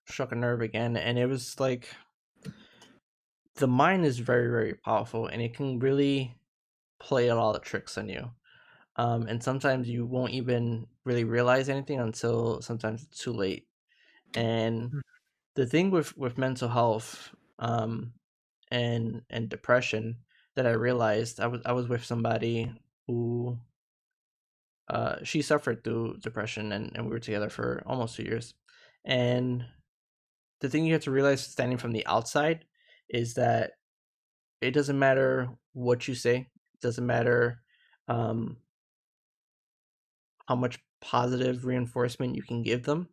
struck a nerve again, and it was like the mind is very, very powerful, and it can really play a lot of tricks on you. And sometimes you won't even really realize anything until sometimes it's too late. And the thing with mental health, and depression that I realized, I was with somebody who she suffered through depression, and we were together for almost 2 years. And the thing you have to realize standing from the outside is that it doesn't matter what you say, it doesn't matter how much positive reinforcement you can give them.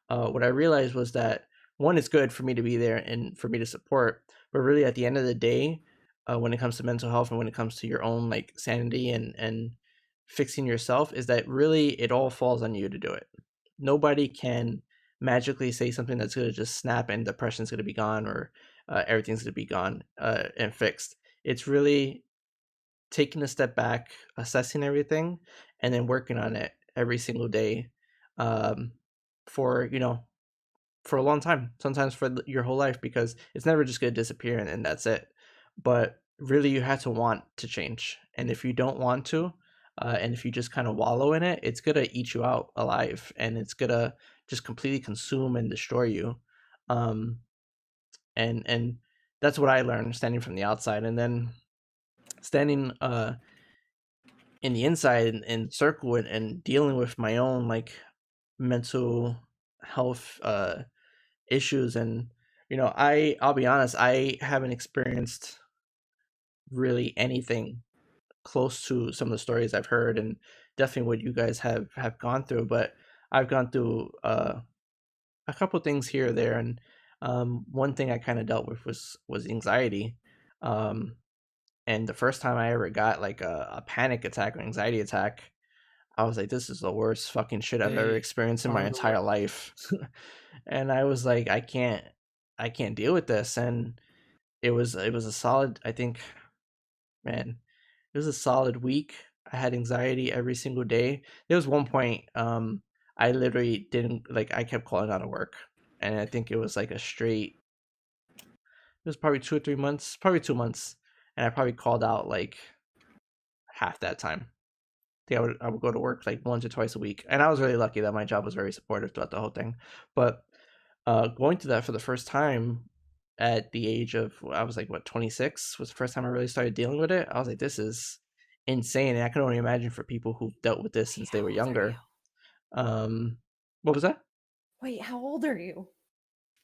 What I realized was that one, it's good for me to be there and for me to support, but really at the end of the day, when it comes to mental health and when it comes to your own like sanity and fixing yourself, is that really it all falls on you to do it. Nobody can magically say something that's going to just snap and depression's going to be gone, or everything's going to be gone and fixed. It's really taking a step back, assessing everything, and then working on it every single day, um, for for a long time, sometimes for your whole life, because it's never just going to disappear and that's it. But really, you have to want to change, and if you don't want to, and if you just kind of wallow in it, it's gonna eat you out alive, and it's gonna just completely consume and destroy you. Um, and that's what I learned standing from the outside, and then standing in the inside and circle and dealing with my own like mental health issues. And I'll be honest, I haven't experienced really anything close to some of the stories I've heard, and definitely what you guys have gone through. But I've gone through a couple things here or there, and one thing I kind of dealt with was anxiety. And the first time I ever got like a panic attack or anxiety attack, I was like, this is the worst fucking shit I've ever experienced in my entire life. And I was like, I can't deal with this. And it was a solid, I think, man, it was a solid week. I had anxiety every single day. There was one point, I literally didn't, like, I kept calling out of work. And I think it was like a straight, it was probably 2 or 3 months, probably 2 months. And I probably called out like half that time. I would go to work like once or twice a week, and I was really lucky that my job was very supportive throughout the whole thing. But going through that for the first time at the age of, I was like, what, 26 was the first time I really started dealing with it. I was like, this is insane, and I can only imagine for people who've dealt with this since they were younger. What was that? Wait, how old are you?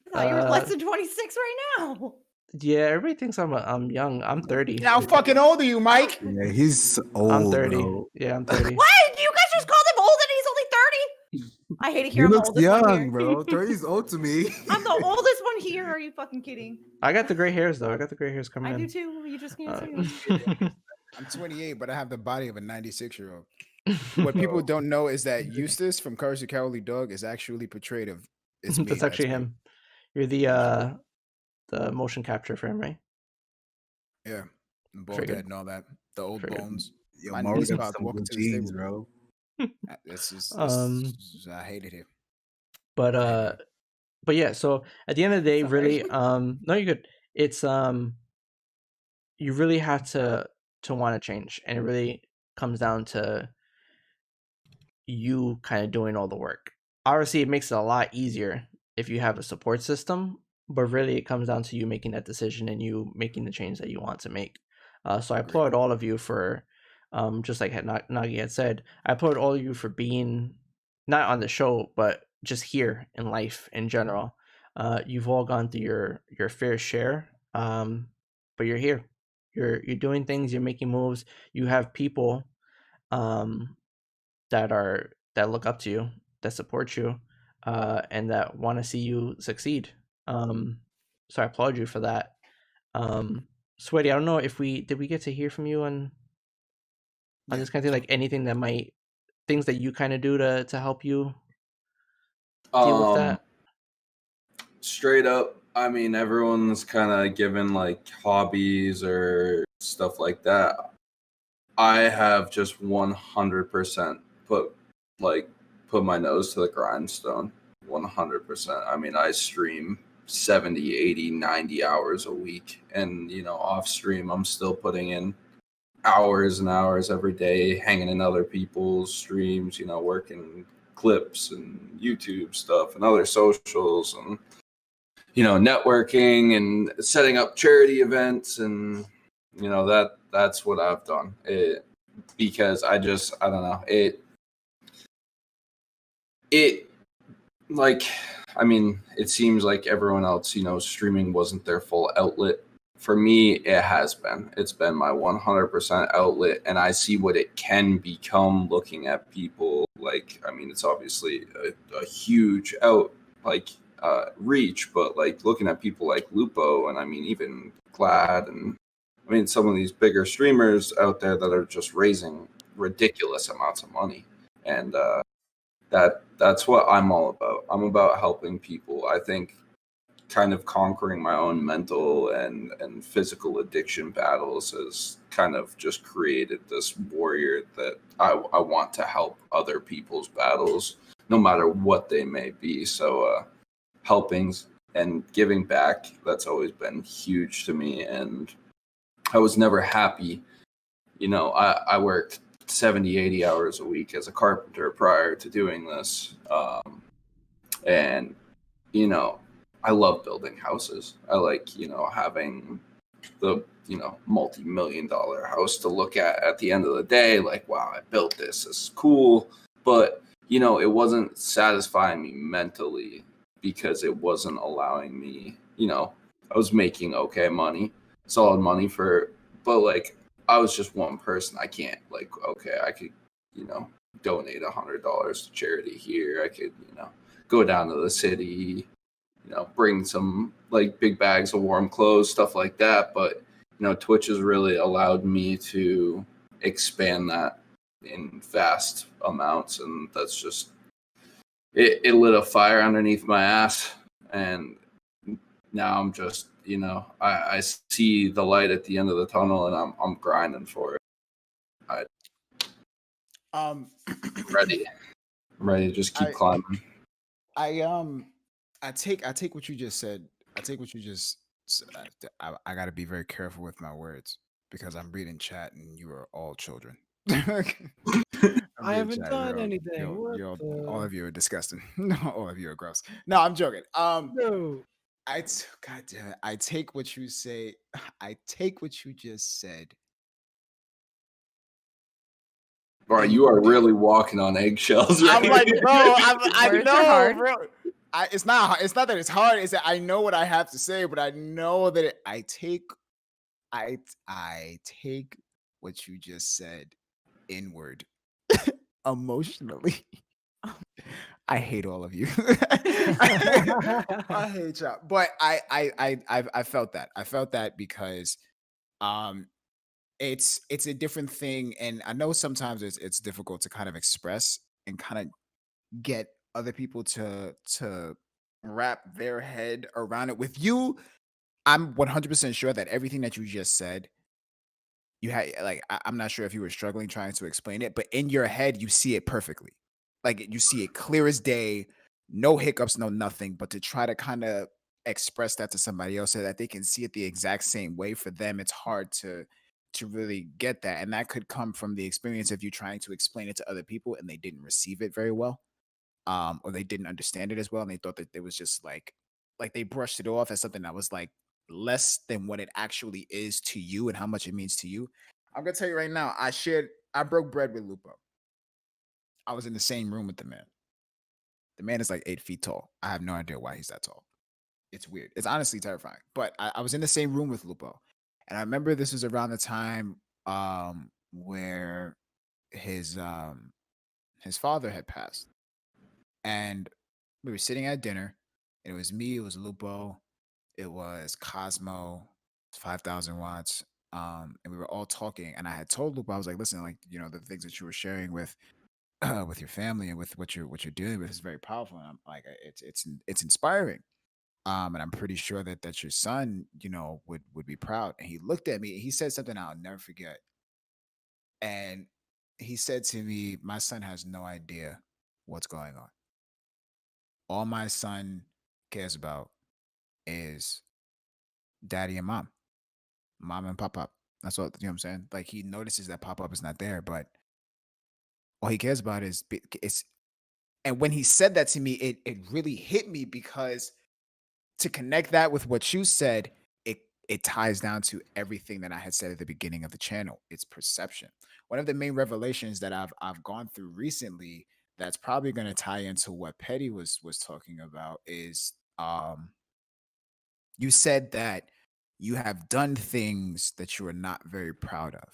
I thought you were less than 26 right now. Yeah, everybody thinks I'm young. I'm 30. How fucking old are you, Mike? Yeah, he's old. I'm 30. Bro. Yeah, I'm 30. What? You guys just called him old and he's only 30? I hate to hear He I'm the looks oldest one young, here. bro. 30 is old to me. I'm the oldest one here. Are you fucking kidding? I got the gray hairs though. I got the gray hairs coming I in. do too. You just can't see them. I'm 28, but I have the body of a 96-year-old. What people don't know is that Eustace from Courage the Cowardly Dog is actually portrayed of. It's me. That's actually me. him. You're the motion capture for him, right? Yeah, the bald Figured. head and all that. The old Figured. bones. Yo, My Maru knees got about some walking good to the genes, stable. bro. It's just, I hate it here. But yeah, so at the end of the day, Sorry. really, no, you're good. It's you really have to want to change, and it really comes down to you kind of doing all the work. Obviously, it makes it a lot easier if you have a support system, but really it comes down to you making that decision and you making the change that you want to make. So I applaud all of you for, just like Nagi had said, I applaud all of you for being not on the show, but just here in life in general. You've all gone through your fair share, but you're here. You're doing things. You're making moves. You have people that look up to you, that support you, and that want to see you succeed. So I applaud you for that. Sweaty, I don't know if we get to hear from you on this kind of thing, like anything that might things that you kind of do to help you deal with that. Straight up, I mean, everyone's kind of given like hobbies or stuff like that. I have just 100% put my nose to the grindstone. 100%. I mean, I stream 70, 80, 90 hours a week. And, off stream, I'm still putting in hours and hours every day, hanging in other people's streams, working clips and YouTube stuff and other socials and, networking and setting up charity events. And, that's what I've done. Because I don't know. It seems like everyone else, streaming wasn't their full outlet. For me, it has been. It's been my 100% outlet, and I see what it can become looking at people. It's obviously a huge reach, but looking at people like Lupo and even Glad and some of these bigger streamers out there that are just raising ridiculous amounts of money. And that's what I'm all about. I'm about helping people. I think kind of conquering my own mental and physical addiction battles has kind of just created this warrior that I want to help other people's battles, no matter what they may be. So helping and giving back, that's always been huge to me. And I was never happy. I worked 70, 80 hours a week as a carpenter prior to doing this. And, I love building houses. I like, having the, multi-million-dollar house to look at the end of the day. Like, wow, I built this. This is cool. But, it wasn't satisfying me mentally because it wasn't allowing me, I was making okay money, solid money but I was just one person. I can't I could, donate $100 to charity here. I could, go down to the city, bring some big bags of warm clothes, stuff like that. But, Twitch has really allowed me to expand that in vast amounts. And that's just, it lit a fire underneath my ass. And now I'm just, I see the light at the end of the tunnel and I'm grinding for it. I'm ready to just keep climbing. I take what you just said. I got to be very careful with my words because I'm reading chat and you are all children. I haven't done anything. All of you are disgusting. No, all of you are gross. No, I'm joking. No. God damn it. I take what you say. I take what you just said. Bro, you are really walking on eggshells. Right? I'm like, bro, I Words know, are hard. bro. It's not that it's hard. It's that I know what I have to say, but I know that I take what you just said inward, emotionally. I hate all of you. I hate y'all. But I felt that. I felt that because it's a different thing, and I know sometimes it's difficult to kind of express and kind of get other people to wrap their head around it. With you, I'm 100% sure that everything that you just said, you had like I'm not sure if you were struggling trying to explain it, but in your head you see it perfectly. Like you see it clear as day, no hiccups, no nothing. But to try to kind of express that to somebody else so that they can see it the exact same way, for them it's hard to really get that. And that could come from the experience of you trying to explain it to other people and they didn't receive it very well, or they didn't understand it as well, and they thought that it was just like they brushed it off as something that was like less than what it actually is to you and how much it means to you. I'm gonna tell you right now, I broke bread with Lupo. I was in the same room with the man. The man is like 8 feet tall. I have no idea why he's that tall. It's weird. It's honestly terrifying. But I was in the same room with Lupo. And I remember this was around the time where his father had passed. And we were sitting at dinner. And it was me, it was Lupo, it was Cosmo, 5,000 watts. And we were all talking. And I had told Lupo, I was like, listen, like, you know, the things that you were sharing with with your family and with what you're dealing with is very powerful. And I'm like, it's inspiring. And I'm pretty sure that your son, you know, would be proud. And he looked at me and he said something I'll never forget. And he said to me, my son has no idea what's going on. All my son cares about is daddy and mom and pop-up. That's what, you know what I'm saying? Like he notices that pop-up is not there, but all he cares about is it's. And when he said that to me, it really hit me, because to connect that with what you said, it ties down to everything that I had said at the beginning of the channel. It's perception. One of the main revelations that I've gone through recently that's probably going to tie into what Petty was talking about is you said that you have done things that you are not very proud of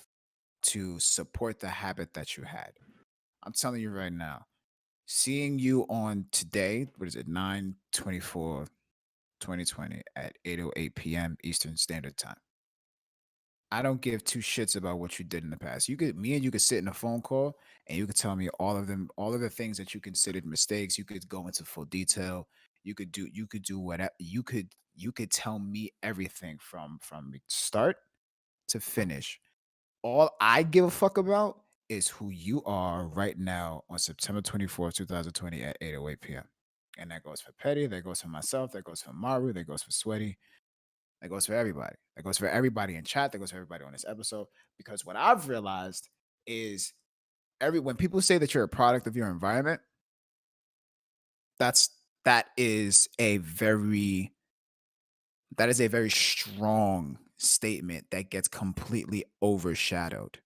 to support the habit that you had. I'm telling you right now, seeing you on today, what is it, 9/24/2020 at 8:08 p.m. Eastern Standard Time. I don't give two shits about what you did in the past. Me and you could sit in a phone call and you could tell me all of the things that you considered mistakes. You could go into full detail. You could do whatever. You could tell me everything from start to finish. All I give a fuck about is who you are right now on September 24th, 2020 at 8:08 p.m. And that goes for Petty, that goes for myself, that goes for Maru, that goes for Sweaty, that goes for everybody. That goes for everybody in chat, that goes for everybody on this episode. Because what I've realized is when people say that you're a product of your environment, that is a very strong statement that gets completely overshadowed.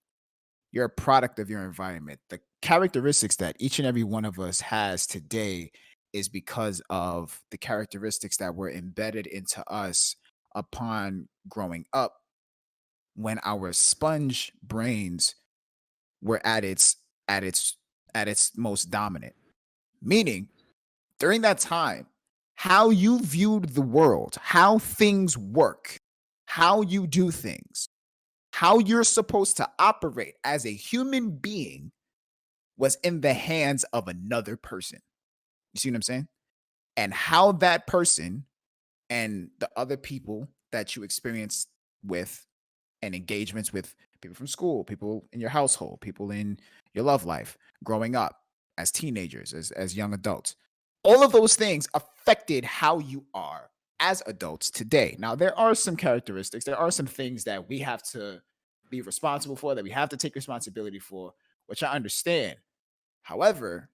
You're a product of your environment. The characteristics that each and every one of us has today is because of the characteristics that were embedded into us upon growing up, when our sponge brains were at its most dominant. Meaning, during that time, how you viewed the world, how things work, how you do things, how you're supposed to operate as a human being was in the hands of another person. You see what I'm saying? And how that person and the other people that you experience with and engagements with, people from school, people in your household, people in your love life, growing up as teenagers, as young adults, all of those things affected how you are as adults today. Now, there are some characteristics, there are some things that we have to be responsible for, that we have to take responsibility for, which I understand. However,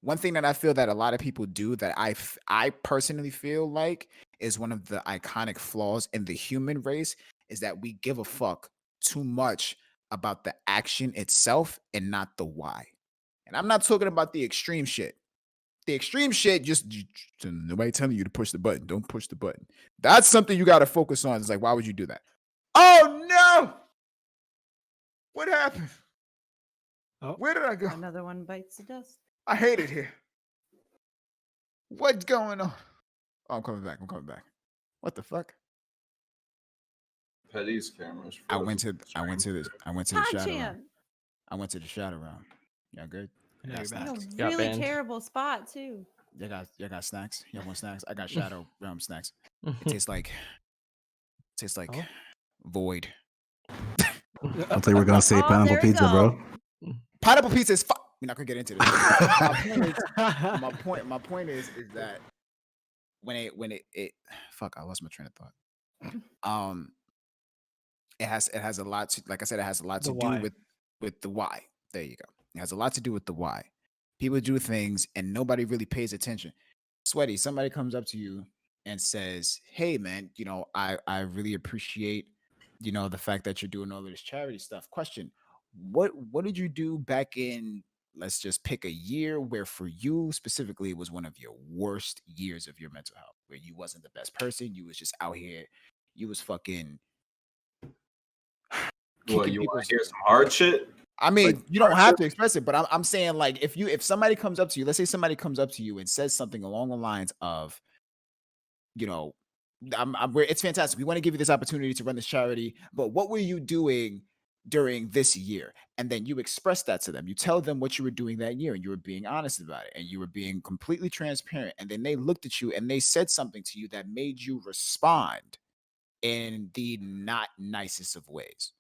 one thing that I feel that a lot of people do that I personally feel like is one of the iconic flaws in the human race is that we give a fuck too much about the action itself and not the why. And I'm not talking about the extreme shit. The extreme shit, just nobody telling you to push the button. Don't push the button. That's something you got to focus on. It's like, why would you do that? Oh no! What happened? Oh. Where did I go? Another one bites the dust. I hate it here. What's going on? Oh, I'm coming back. What the fuck? Petty's cameras. I went to the shadow realm. PogChamp. I went to the shadow realm. Y'all good? I know Got you're back. In a snacks. Got really banned. terrible spot too. Y'all got snacks. Y'all want snacks? I got shadow realm snacks. It tastes like Oh. void. I thought you were gonna say Oh, pineapple there we pizza, bro. Pineapple pizza is we're not gonna get into this. My point is that when it fuck, I lost my train of thought. It has a lot to, like I said, it has a lot The to do why. with the why. There you go. It has a lot to do with the why. People do things and nobody really pays attention. Sweaty, somebody comes up to you and says, "Hey man, I really appreciate, the fact that you're doing all of this charity stuff." Question: What did you do back in, let's just pick a year where for you specifically it was one of your worst years of your mental health, where you wasn't the best person, you was just out here, you was fucking What, kicking you want people's. to hear some hard shit? I mean, Like, you don't have to express it, but I'm saying, like, if somebody comes up to you, let's say somebody comes up to you and says something along the lines of, it's fantastic. We want to give you this opportunity to run this charity, but what were you doing during this year? And then you express that to them. You tell them what you were doing that year, and you were being honest about it, and you were being completely transparent. And then they looked at you and they said something to you that made you respond in the not nicest of ways.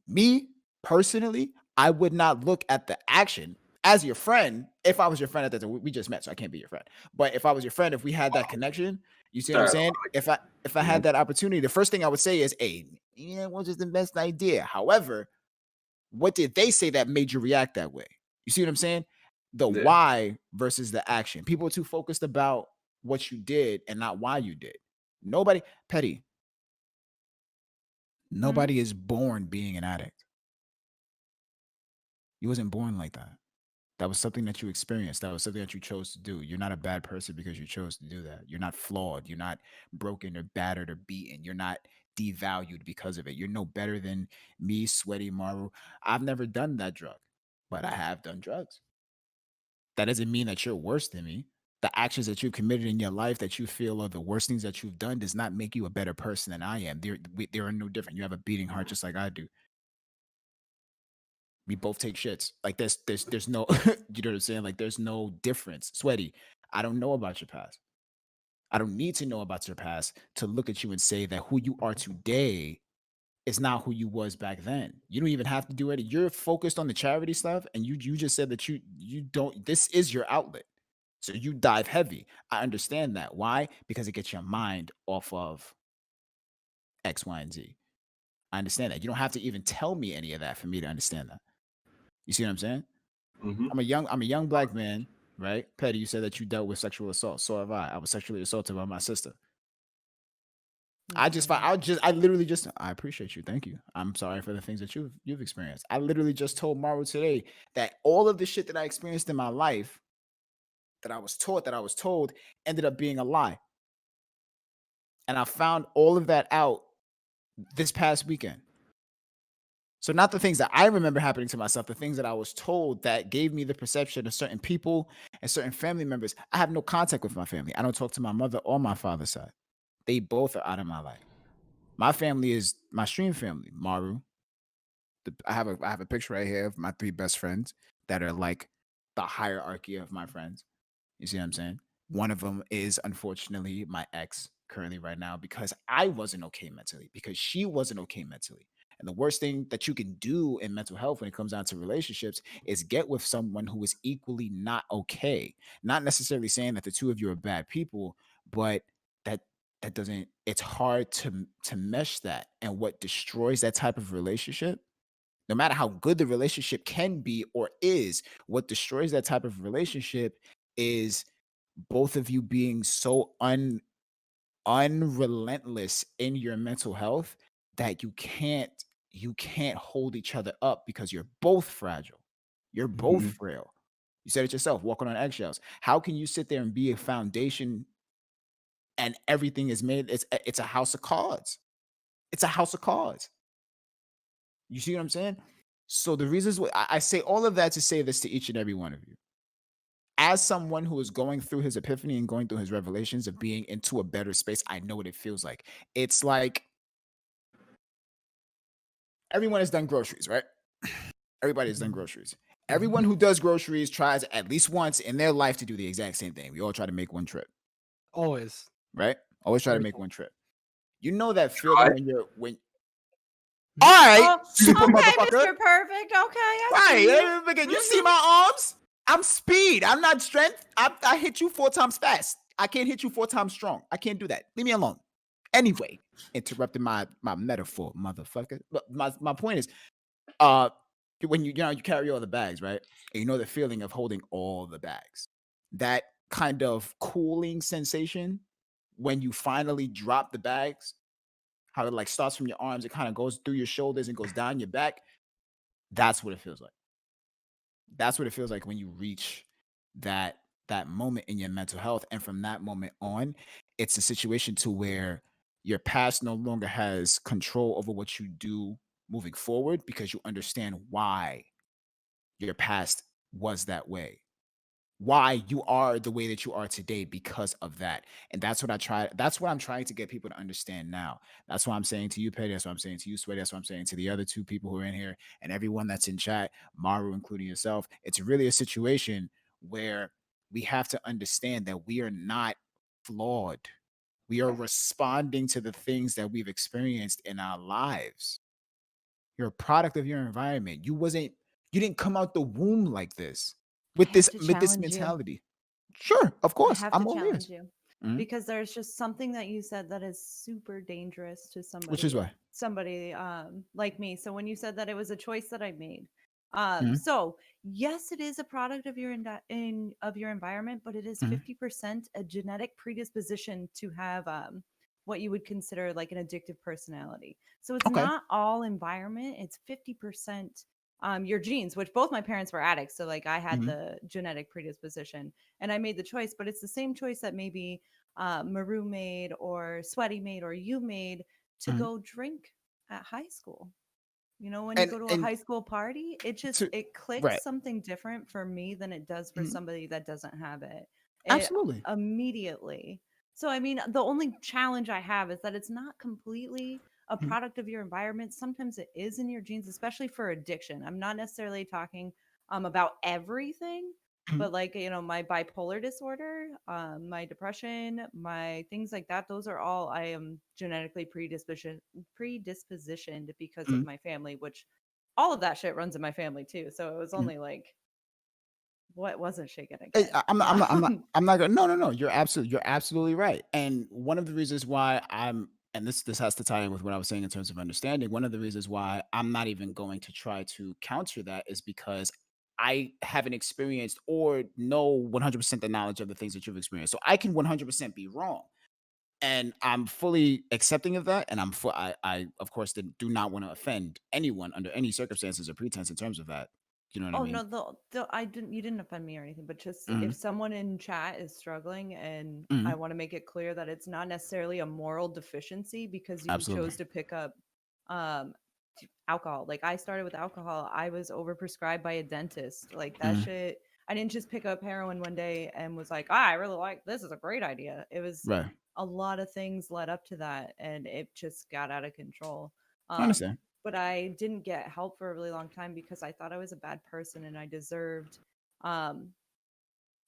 Me personally, I would not look at the action as your friend. If I was your friend at that time, we just met, so I can't be your friend. But if I was your friend, if we had that connection, you see what I'm saying? If I had that opportunity, the first thing I would say is, "Hey, it wasn't the best idea." However, what did they say that made you react that way? You see what I'm saying? The Yeah. why versus the action. People are too focused about what you did and not why you did. Nobody, Petty. Nobody is born being an addict. You wasn't born like that. That was something that you experienced. That was something that you chose to do. You're not a bad person because you chose to do that. You're not flawed. You're not broken or battered or beaten. You're not devalued because of it. You're no better than me, Sweaty, Maru. I've never done that drug, but I have done drugs. That doesn't mean that you're worse than me. The actions that you've committed in your life that you feel are the worst things that you've done does not make you a better person than I am. They are no different. You have a beating heart just like I do. We both take shits. Like there's no, you know what I'm saying? Like there's no difference. Sweaty, I don't know about your past. I don't need to know about your past to look at you and say that who you are today is not who you was back then. You don't even have to do it. You're focused on the charity stuff, and you just said that you don't. This is your outlet, so you dive heavy. I understand that. Why? Because it gets your mind off of X, Y, and Z. I understand that. You don't have to even tell me any of that for me to understand that. You see what I'm saying? Mhm. I'm a young black man, right? Petty, you said that you dealt with sexual assault. So have I. I was sexually assaulted by my sister. I literally just, I appreciate you. Thank you. I'm sorry for the things that you've experienced. I literally just told Maru today that all of the shit that I experienced in my life, that I was taught, that I was told, ended up being a lie. And I found all of that out this past weekend. So not the things that I remember happening to myself, the things that I was told that gave me the perception of certain people and certain family members. I have no contact with my family. I don't talk to my mother or my father's side. They both are out of my life. My family is my stream family, Maru. I have a picture right here of my 3 best friends that are like the hierarchy of my friends. You see what I'm saying? One of them is unfortunately my ex currently right now because I wasn't okay mentally, because she wasn't okay mentally. And the worst thing that you can do in mental health when it comes down to relationships is get with someone who is equally not okay. Not necessarily saying that the two of you are bad people, but that doesn't, it's hard to mesh that. And what destroys that type of relationship, no matter how good the relationship can be or is, what destroys that type of relationship is both of you being so unrelentless in your mental health that you can't hold each other up because you're both fragile. You're both frail. You said it yourself, walking on eggshells. How can you sit there and be a foundation and everything is made? It's a house of cards. It's a house of cards. You see what I'm saying? So the reasons why I say all of that to say this to each and every one of you. As someone who is going through his epiphany and going through his revelations of being into a better space, I know what it feels like. It's like everyone has done groceries, right? Everybody has done Mhm. groceries. Everyone who does groceries tries at least once in their life to do the exact same thing. We all try to make one trip, Always. right? Always try to Every make time. one trip. You know that Try. feeling when you're when. Hmm? All right, Oh, super okay, motherfucker. Mr. Perfect. Okay, I Right. see you. Again, you see my arms? I'm speed. I'm not strength. I hit you 4 times fast. I can't hit you 4 times strong. I can't do that. Leave me alone. Anyway, interrupting my metaphor, motherfucker. But my point is, uh, when you carry all the bags, right? And you know the feeling of holding all the bags. That kind of cooling sensation when you finally drop the bags, how it like starts from your arms, it kind of goes through your shoulders and goes down your back. That's what it feels like. That's what it feels like when you reach that moment in your mental health. And from that moment on, it's a situation to where your past no longer has control over what you do moving forward because you understand why your past was that way, why you are the way that you are today because of that. And that's what I'm trying to get people to understand now. That's why I'm saying to you, Petty. That's what I'm saying to you, Sweaty. That's what I'm saying to the other 2 people who are in here and everyone that's in chat, Maru, including yourself. It's really a situation where we have to understand that we are not flawed. We are responding to the things that we've experienced in our lives. You're a product of your environment. You didn't come out the womb like this I with have to this challenge you. mentality. Sure, of I course. have I'm to all challenge ears. you Mhm. because there's just something that you said that is super dangerous to Which is why. somebody like me. So when you said that it was a choice that I made, Mhm. so yes, it is a product of your of your environment, but it is Mhm. 50% a genetic predisposition to have what you would consider like an addictive personality. So it's Okay. not all environment; it's 50% your genes, which both my parents were addicts. So like I had Mhm. the genetic predisposition and I made the choice, but it's the same choice that maybe Maru made or Sweaty made or you made to Mhm. go drink at high school. You know, when you And go to a and high school party, to it clicks right. something different for me than it does for Mhm. somebody that doesn't have it. It Absolutely. immediately. So I mean, the only challenge I have is that it's not completely a Mhm. product of your environment. Sometimes it is in your genes, especially for addiction. I'm not necessarily talking about everything, Mhm. but like my bipolar disorder, my depression, my things like that, those are all I am genetically predispositioned because of Mhm. my family, which all of that shit runs in my family too. So it was Mhm. only like what wasn't she gonna Hey, get? I'm not gonna. No. You're absolutely right. And one of the reasons why and this has to tie in with what I was saying in terms of understanding. One of the reasons why I'm not even going to try to counter that is because I haven't experienced or know 100% the knowledge of the things that you've experienced. So I can 100% be wrong. And I'm fully accepting of that. And I of course do not want to offend anyone under any circumstances or pretense in terms of that. You know what I Oh mean? no, the I didn't you didn't offend me or anything, but just if Mhm. someone in chat is struggling and I Mhm. want to make it clear that it's not necessarily a moral deficiency because you Absolutely. chose to pick up um alcohol. Like I started with alcohol. I was overprescribed by a dentist. Like that Mhm. shit. I didn't just pick up heroin one day and was like, I really like this is a great idea. It was Right. a lot of things led up to that and it just got out of control. I understand. But I didn't get help for a really long time because I thought I was a bad person and um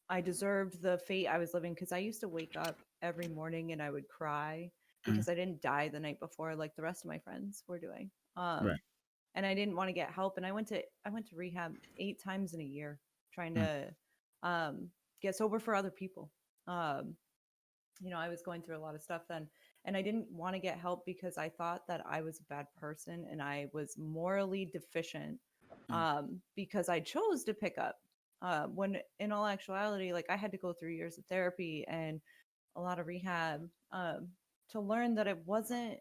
I deserved the fate I was living because I used to wake up every morning and I would cry Mhm. because I didn't die the night before like the rest of my friends were doing. Right. And I didn't want to get help and I went to rehab 8 times in a year trying Mm. to um get sober for other people. Um I was going through a lot of stuff then and I didn't want to get help because I thought that I was a bad person and I was morally deficient Mm. because I chose to pick up when in all actuality like I had to go through years of therapy and a lot of rehab to learn that it wasn't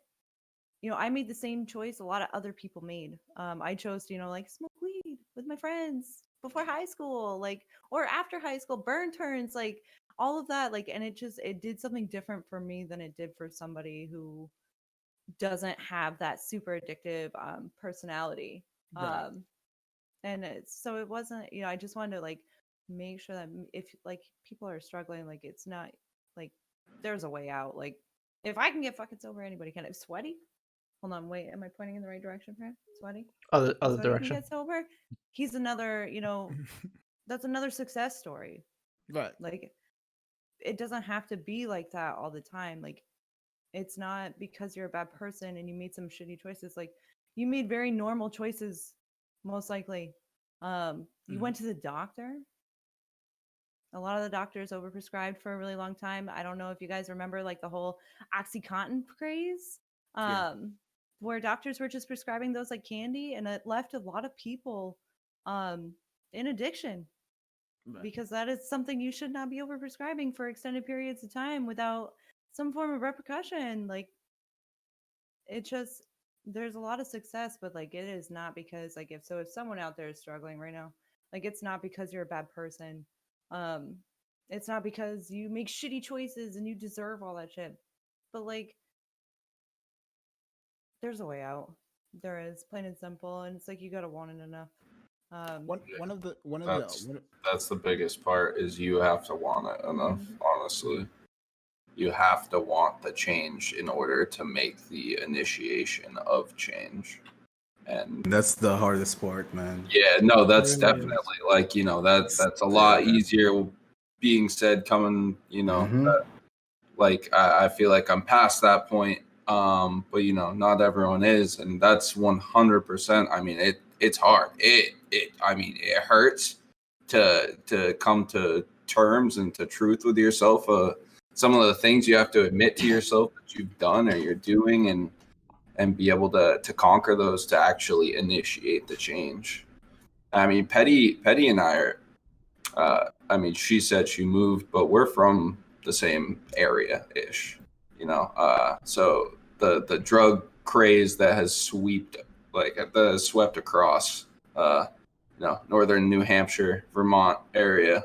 I made the same choice a lot of other people made. I chose to, like smoke weed with my friends before high school, like, or after high school, burn turns, like all of that. Like, and it did something different for me than it did for somebody who doesn't have that super addictive personality. Right. And so it wasn't, I just wanted to like make sure that if like people are struggling, like it's not like there's a way out. Like if I can get fucking sober, anybody can. Sweaty? hold on, wait, am I pointing in the right direction, Fran? Sweaty? Other Sweaty can direction. get sober. He's another, that's another success story. Right. Like, it doesn't have to be like that all the time. Like, it's not because you're a bad person and you made some shitty choices. Like, you made very normal choices, most likely. You went to the doctor. A lot of the doctors overprescribed for a really long time. I don't know if you guys remember like the whole OxyContin craze, where doctors were just prescribing those like candy, and it left a lot of people in addiction. Right. Because that is something you should not be overprescribing for extended periods of time without some form of repercussion. Like, it just, there's a lot of success, but like, it is not because like, if someone out there is struggling right now, like, it's not because you're a bad person. It's not because you make shitty choices and you deserve all that shit. But like, there's a way out. There is, plain and simple, and it's like you gotta want it enough. That's the biggest part, is you have to want it enough. Honestly, you have to want the change in order to make the initiation of change. And that's the hardest part, man. Yeah, no, that's Really definitely like, that's a lot easier being said coming, that, like, I feel like I'm past that point. But not everyone is, and that's 100%. I mean, it's hard. It hurts to come to terms and to truth with yourself. Some of the things you have to admit to yourself that you've done or you're doing, and be able to conquer those to actually initiate the change. I mean, Petty and I are, she said she moved, but we're from the same area ish, so the drug craze that has swept across, northern New Hampshire, Vermont area,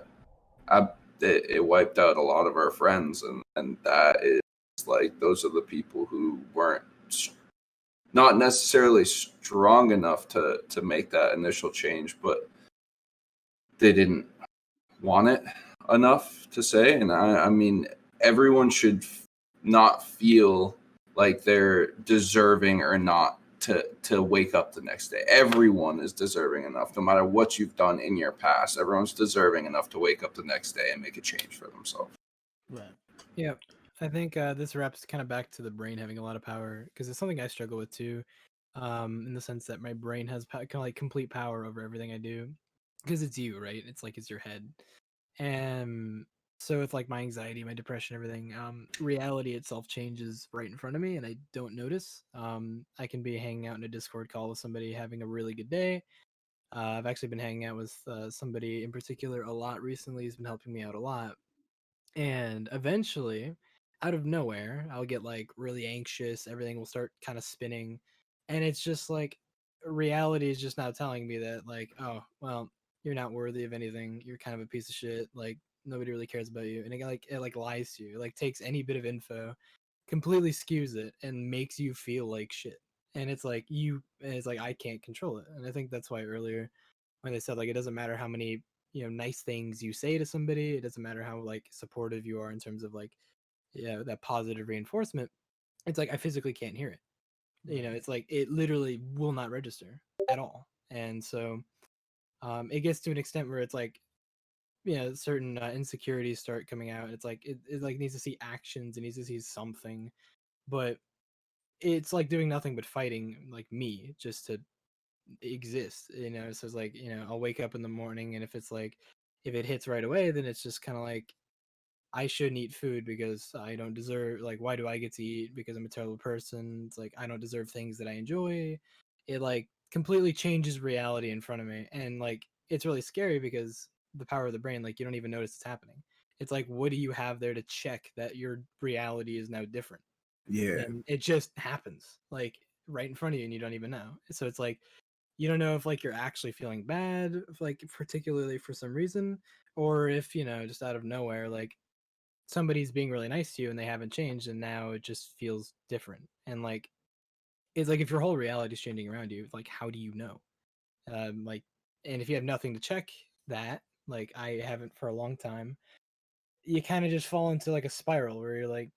it wiped out a lot of our friends, and that is like, those are the people who weren't not necessarily strong enough to make that initial change, but they didn't want it enough to say. And I mean, everyone should not feel like they're deserving or not to wake up the next day. Everyone is deserving enough, no matter what you've done in your past. Everyone's deserving enough to wake up the next day and make a change for themselves. Right. Yeah, I think this wraps kind of back to the brain having a lot of power, because it's something I struggle with too, in the sense that my brain has kind of like complete power over everything I do, because it's you, right? It's like it's your head, and so with like my anxiety, my depression, everything, reality itself changes right in front of me, and I don't notice. I can be hanging out in a Discord call with somebody having a really good day. I've actually been hanging out with somebody in particular a lot recently. He's been helping me out a lot. And eventually, out of nowhere, I'll get like really anxious. Everything will start kind of spinning. And it's just like reality is just now telling me that, like, oh, well, you're not worthy of anything. You're kind of a piece of shit. Like, nobody really cares about you. And it lies to you. It like takes any bit of info, completely skews it, and makes you feel like shit. And it's like I can't control it. And I think that's why earlier when they said like it doesn't matter how many nice things you say to somebody, it doesn't matter how like supportive you are in terms of like that positive reinforcement, it's like I physically can't hear it. It's like it literally will not register at all. And so it gets to an extent where it's like certain insecurities start coming out. It's like it like needs to see actions, it needs to see something, but it's like doing nothing but fighting like me just to exist. So it's like I'll wake up in the morning, and if it hits right away, then it's just kind of like I shouldn't eat food because I don't deserve, like, why do I get to eat because I'm a terrible person? It's like I don't deserve things that I enjoy. It like completely changes reality in front of me, and like it's really scary because the power of the brain, like, you don't even notice it's happening. It's like, what do you have there to check that your reality is now different? Yeah. And it just happens like right in front of you, and you don't even know. So it's like you don't know if like you're actually feeling bad, like particularly for some reason, or if just out of nowhere, like somebody's being really nice to you and they haven't changed, and now it just feels different. And like it's like if your whole reality is changing around you, like how do you know? Like, and if you have nothing to check that, like I haven't for a long time, you kind of just fall into like a spiral where you're like,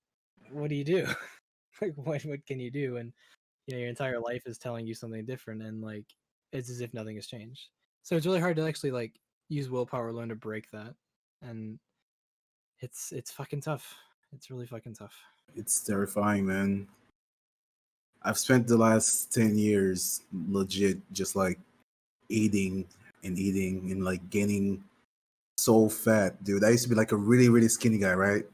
what do you do? Like what can you do? And your entire life is telling you something different, and like it's as if nothing has changed. So it's really hard to actually like use willpower alone to break that, and it's fucking tough. It's really fucking tough. It's terrifying, man. I've spent the last 10 years legit just like eating and eating and like gaining so fat, dude. I used to be like a really, really skinny guy, right?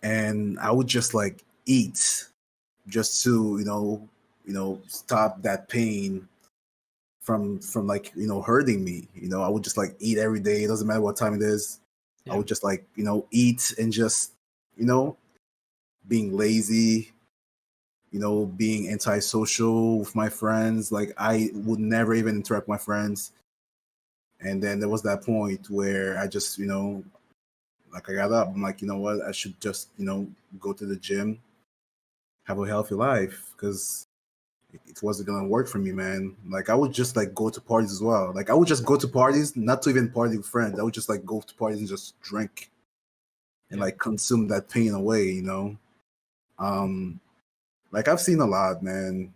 And I would just like eat just to, stop that pain from like, hurting me. I would just like eat every day. It doesn't matter what time it is. I Yeah. would just like, eat and just, being lazy, being antisocial with my friends. Like I would never even interact with my friends. And then there was that point where I just, like I got up. I'm like, you know what? I should just, go to the gym, have a healthy life, because it wasn't gonna work for me, man. Like I would just like go to parties as well. Like I would just go to parties, not to even party with friends. I would just like go to parties and just drink and like consume that pain away, Like I've seen a lot, man.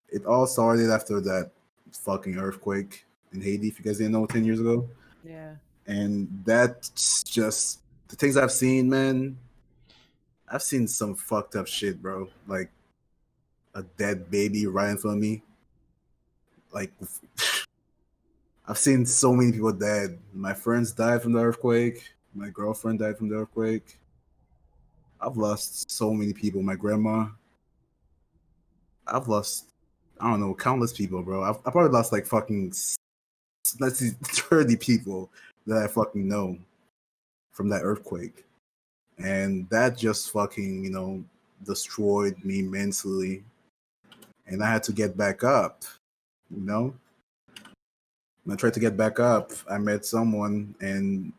It all started after that fucking earthquake in Haiti, if you guys didn't know, 10 years ago. Yeah. And that's just the things I've seen, man. I've seen some fucked up shit, bro. Like a dead baby right in front of me. Like I've seen so many people dead. My friends died from the earthquake. My girlfriend died from the earthquake. I've lost so many people. My grandma. I've lost, I don't know, countless people, bro. I probably lost like fucking, let's see, 30 people that I fucking know from that earthquake. And that just fucking, destroyed me mentally. And I had to get back up, When I tried to get back up, I met someone and,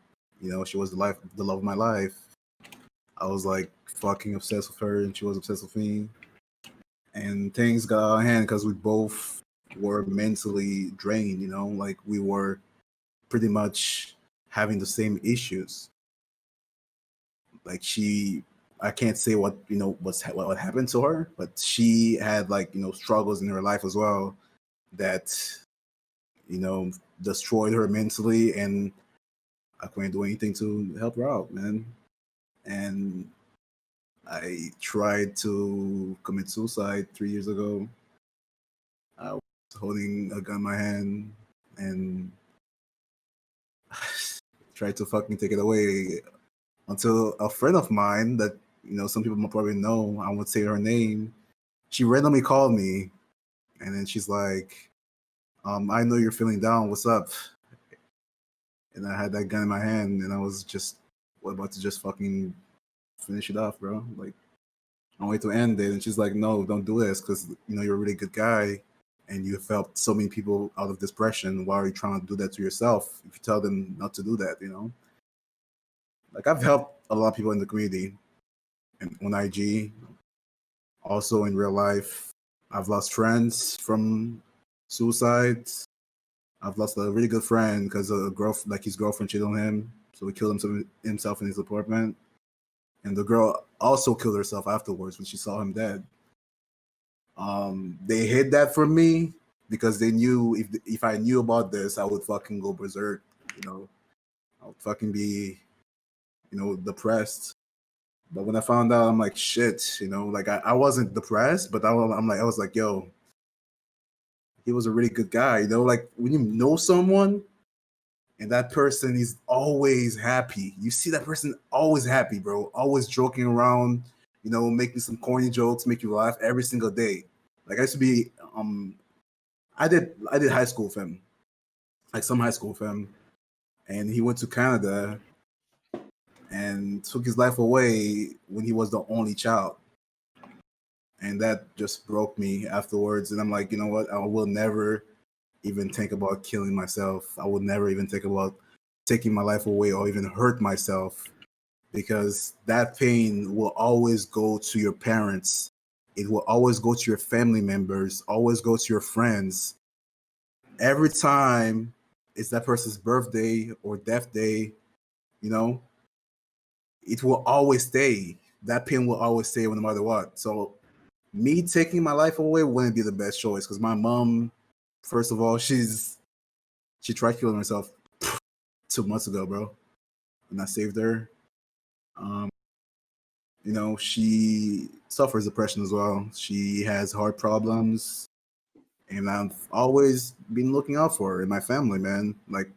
she was the love of my life. I was like fucking obsessed with her and she was obsessed with me. And things got out of hand because we both were mentally drained, like we were pretty much having the same issues. Like I can't say what what happened to her, but she had like struggles in her life as well that destroyed her mentally, and I couldn't do anything to help her out, man. And I tried to commit suicide 3 years ago. I was holding a gun in my hand and tried to fucking take it away until a friend of mine that some people might probably know, I won't say her name, she randomly called me and then she's like, I know you're feeling down, what's up? And I had that gun in my hand and I was just about to just fucking finish it off, bro. Like I wait to end it, and she's like, no, don't do this, because you're a really good guy and you've helped so many people out of depression. Why are you trying to do that to yourself if you tell them not to do that? Like I've helped a lot of people in the community and on IG, also in real life. I've lost friends from suicides. I've lost a really good friend because his girlfriend cheated on him, so he killed himself in his apartment. And the girl also killed herself afterwards when she saw him dead. They hid that from me because they knew if I knew about this, I would fucking go berserk. I would fucking be, depressed. But when I found out, I'm like, shit. Like I wasn't depressed, but I was like, yo, he was a really good guy. Like when you know someone and that person is always happy. You see that person always happy, bro. Always joking around, making some corny jokes, make you laugh every single day. Like I used to be, I did high school with him, like some high school with him, and he went to Canada and took his life away when he was the only child. And that just broke me afterwards. And I'm like, you know what? I will never even think about killing myself. I would never even think about taking my life away or even hurt myself, because that pain will always go to your parents. It will always go to your family members, always go to your friends. Every time it's that person's birthday or death day, it will always stay. That pain will always stay no matter what. So me taking my life away wouldn't be the best choice because my mom, first of all, she tried killing herself 2 months ago, bro, and I saved her. You know, she suffers depression as well. She has heart problems, and I've always been looking out for her in my family, man. Like,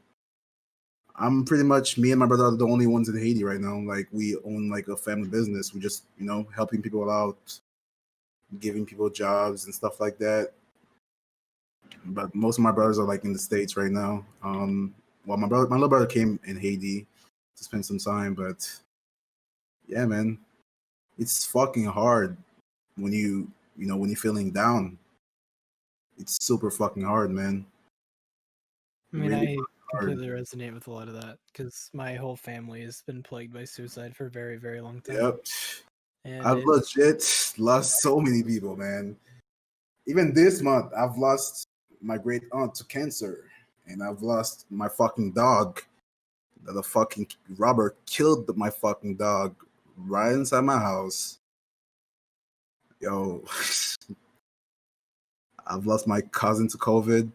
I'm pretty much, me and my brother are the only ones in Haiti right now. Like, we own like a family business. We just, you know, helping people out, giving people jobs and stuff like that. But most of my brothers are like in the States right now. Well, my little brother came in Haiti to spend some time, but yeah, man, it's fucking hard when when you're feeling down. It's super fucking hard, man. I mean, Really I hard. completely resonate with a lot of that because my whole family has been plagued by suicide for a very, very long time. Yep. And I've legit lost so many people, man. Even this month, I've lost my great aunt to cancer, and I've lost my fucking dog. The fucking robber killed my fucking dog right inside my house. Yo, I've lost my cousin to COVID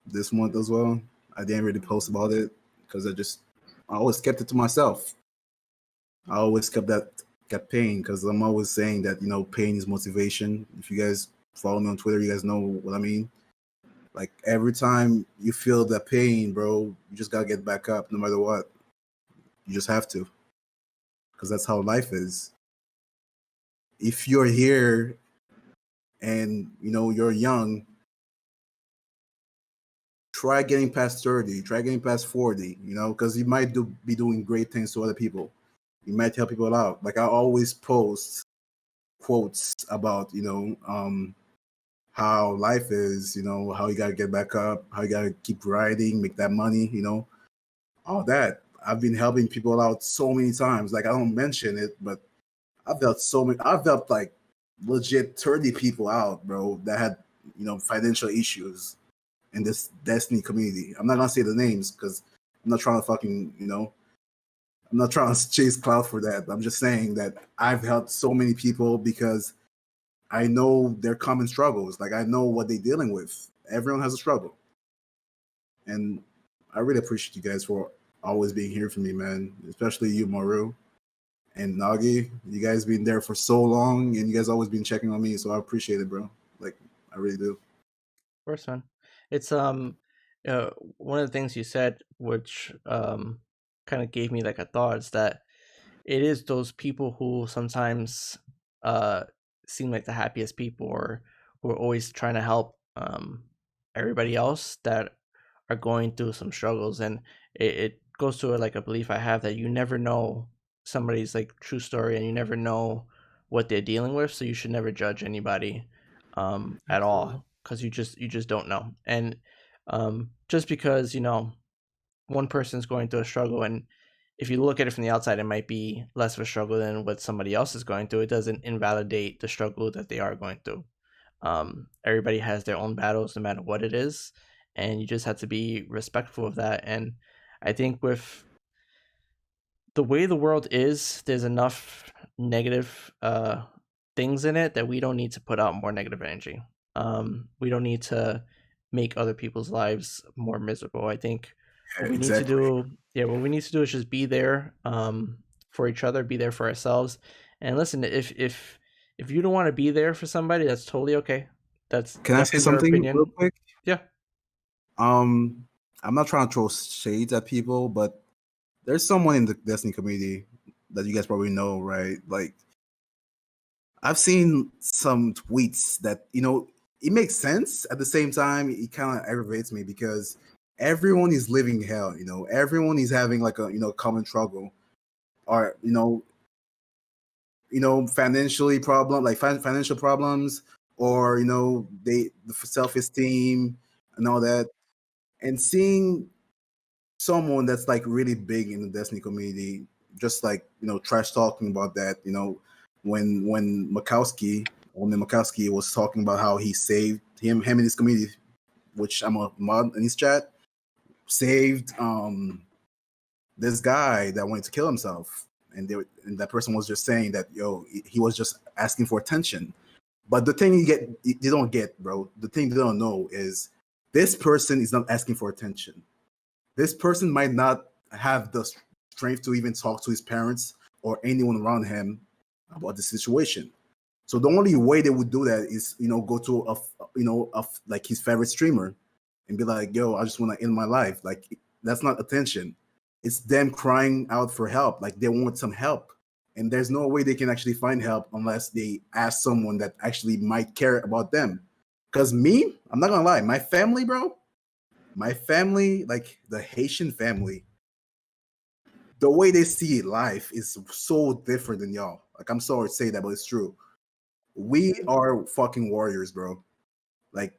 this month as well. I didn't really post about it because I always kept it to myself. I always kept pain because I'm always saying that, you know, pain is motivation. If you guys follow me on Twitter, you guys know what I mean. Like, every time you feel that pain, bro, you just gotta get back up no matter what. You just have to, because that's how life is. If you're here and, you know, you're young, try getting past 30, try getting past 40, you know, because you might be doing great things to other people. You might help people out. Like, I always post quotes about, you know, how life is, you know, how you gotta get back up, how you gotta keep riding, make that money, you know, all that. I've been helping people out so many times. Like, I don't mention it, but I've helped like legit 30 people out, bro, that had, you know, financial issues in this Destiny community. I'm not gonna say the names because I'm not trying to fucking, you know, I'm not trying to chase clout for that. I'm just saying that I've helped so many people because I know their common struggles. Like, I know what they're dealing with. Everyone has a struggle. And I really appreciate you guys for always being here for me, man. Especially you, Maru, and Nogi. You guys been there for so long, and you guys always been checking on me. So I appreciate it, bro. Like, I really do. Of course, man. It's one of the things you said, which kind of gave me like a thought, is that it is those people who sometimes seem like the happiest people, or who are always trying to help everybody else, that are going through some struggles. And it goes to like a belief I have, that you never know somebody's like true story, and you never know what they're dealing with, so you should never judge anybody at all, because you just don't know. And just because, you know, one person's going through a struggle, and if you look at it from the outside, it might be less of a struggle than what somebody else is going through, it doesn't invalidate the struggle that they are going through. Everybody has their own battles, no matter what it is, and you just have to be respectful of that. And I think with the way the world is, there's enough negative things in it that we don't need to put out more negative energy. We don't need to make other people's lives more miserable. I think what we need to do, what we need to do is just be there for each other, be there for ourselves. And listen, if you don't want to be there for somebody, that's totally okay. That's Can I say definitely your something opinion. real quick? Yeah. I'm not trying to throw shades at people, but there's someone in the Destiny community that you guys probably know, right? Like, I've seen some tweets that, you know, it makes sense. At the same time, it kind of aggravates me because everyone is living hell, you know, everyone is having like a, you know, common struggle, or, you know, financially problem, like financial problems, or, you know, the self-esteem and all that. And seeing someone that's like really big in the Destiny community, just like, you know, trash talking about that, you know, when Makowski was talking about how he saved him and his community, which I'm a mod in his chat, saved this guy that wanted to kill himself, and that person was just saying that, yo, he was just asking for attention. But the thing you don't get, bro, the thing they don't know is this person is not asking for attention. This person might not have the strength to even talk to his parents or anyone around him about the situation. So the only way they would do that is, go to like his favorite streamer and be like, yo, I just want to end my life. Like, that's not attention. It's them crying out for help. Like, they want some help. And there's no way they can actually find help unless they ask someone that actually might care about them. Because me, I'm not going to lie, my family, bro, like the Haitian family, the way they see life is so different than y'all. Like, I'm sorry to say that, but it's true. We are fucking warriors, bro. Like,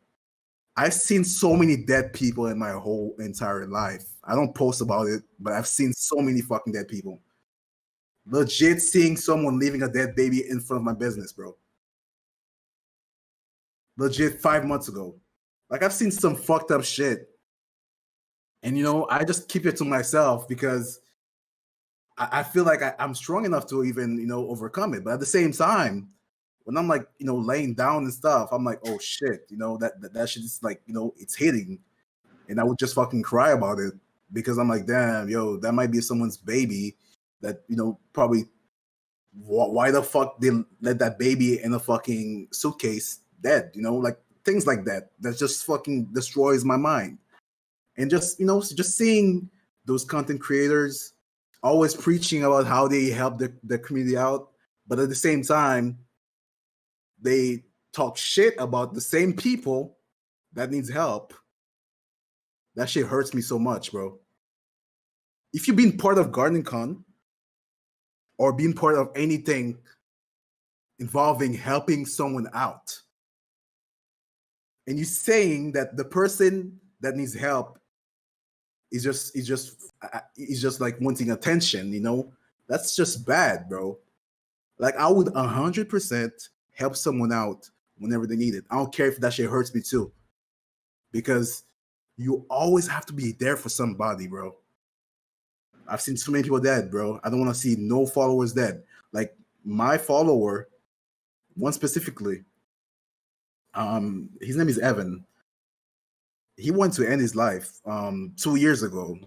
I've seen so many dead people in my whole entire life. I don't post about it, but I've seen so many fucking dead people. Legit seeing someone leaving a dead baby in front of my business, bro. Legit 5 months ago. Like, I've seen some fucked up shit. And, I just keep it to myself because I feel like I'm strong enough to even, overcome it. But at the same time, when I'm like, laying down and stuff, I'm like, oh shit, that shit is like, it's hitting. And I would just fucking cry about it because I'm like, damn, yo, that might be someone's baby that, probably why the fuck they let that baby in a fucking suitcase dead, like things like that. That just fucking destroys my mind. And just, just seeing those content creators always preaching about how they help the community out, but at the same time, they talk shit about the same people that needs help. That shit hurts me so much, bro. If you've been part of GardenCon or being part of anything involving helping someone out, and you're saying that the person that needs help is just like wanting attention, that's just bad, bro. Like, I would 100% help someone out whenever they need it. I don't care if that shit hurts me too, because you always have to be there for somebody, bro. I've seen so many people dead, bro. I don't want to see no followers dead. Like, my follower, one specifically, his name is Evan. He wanted to end his life 2 years ago,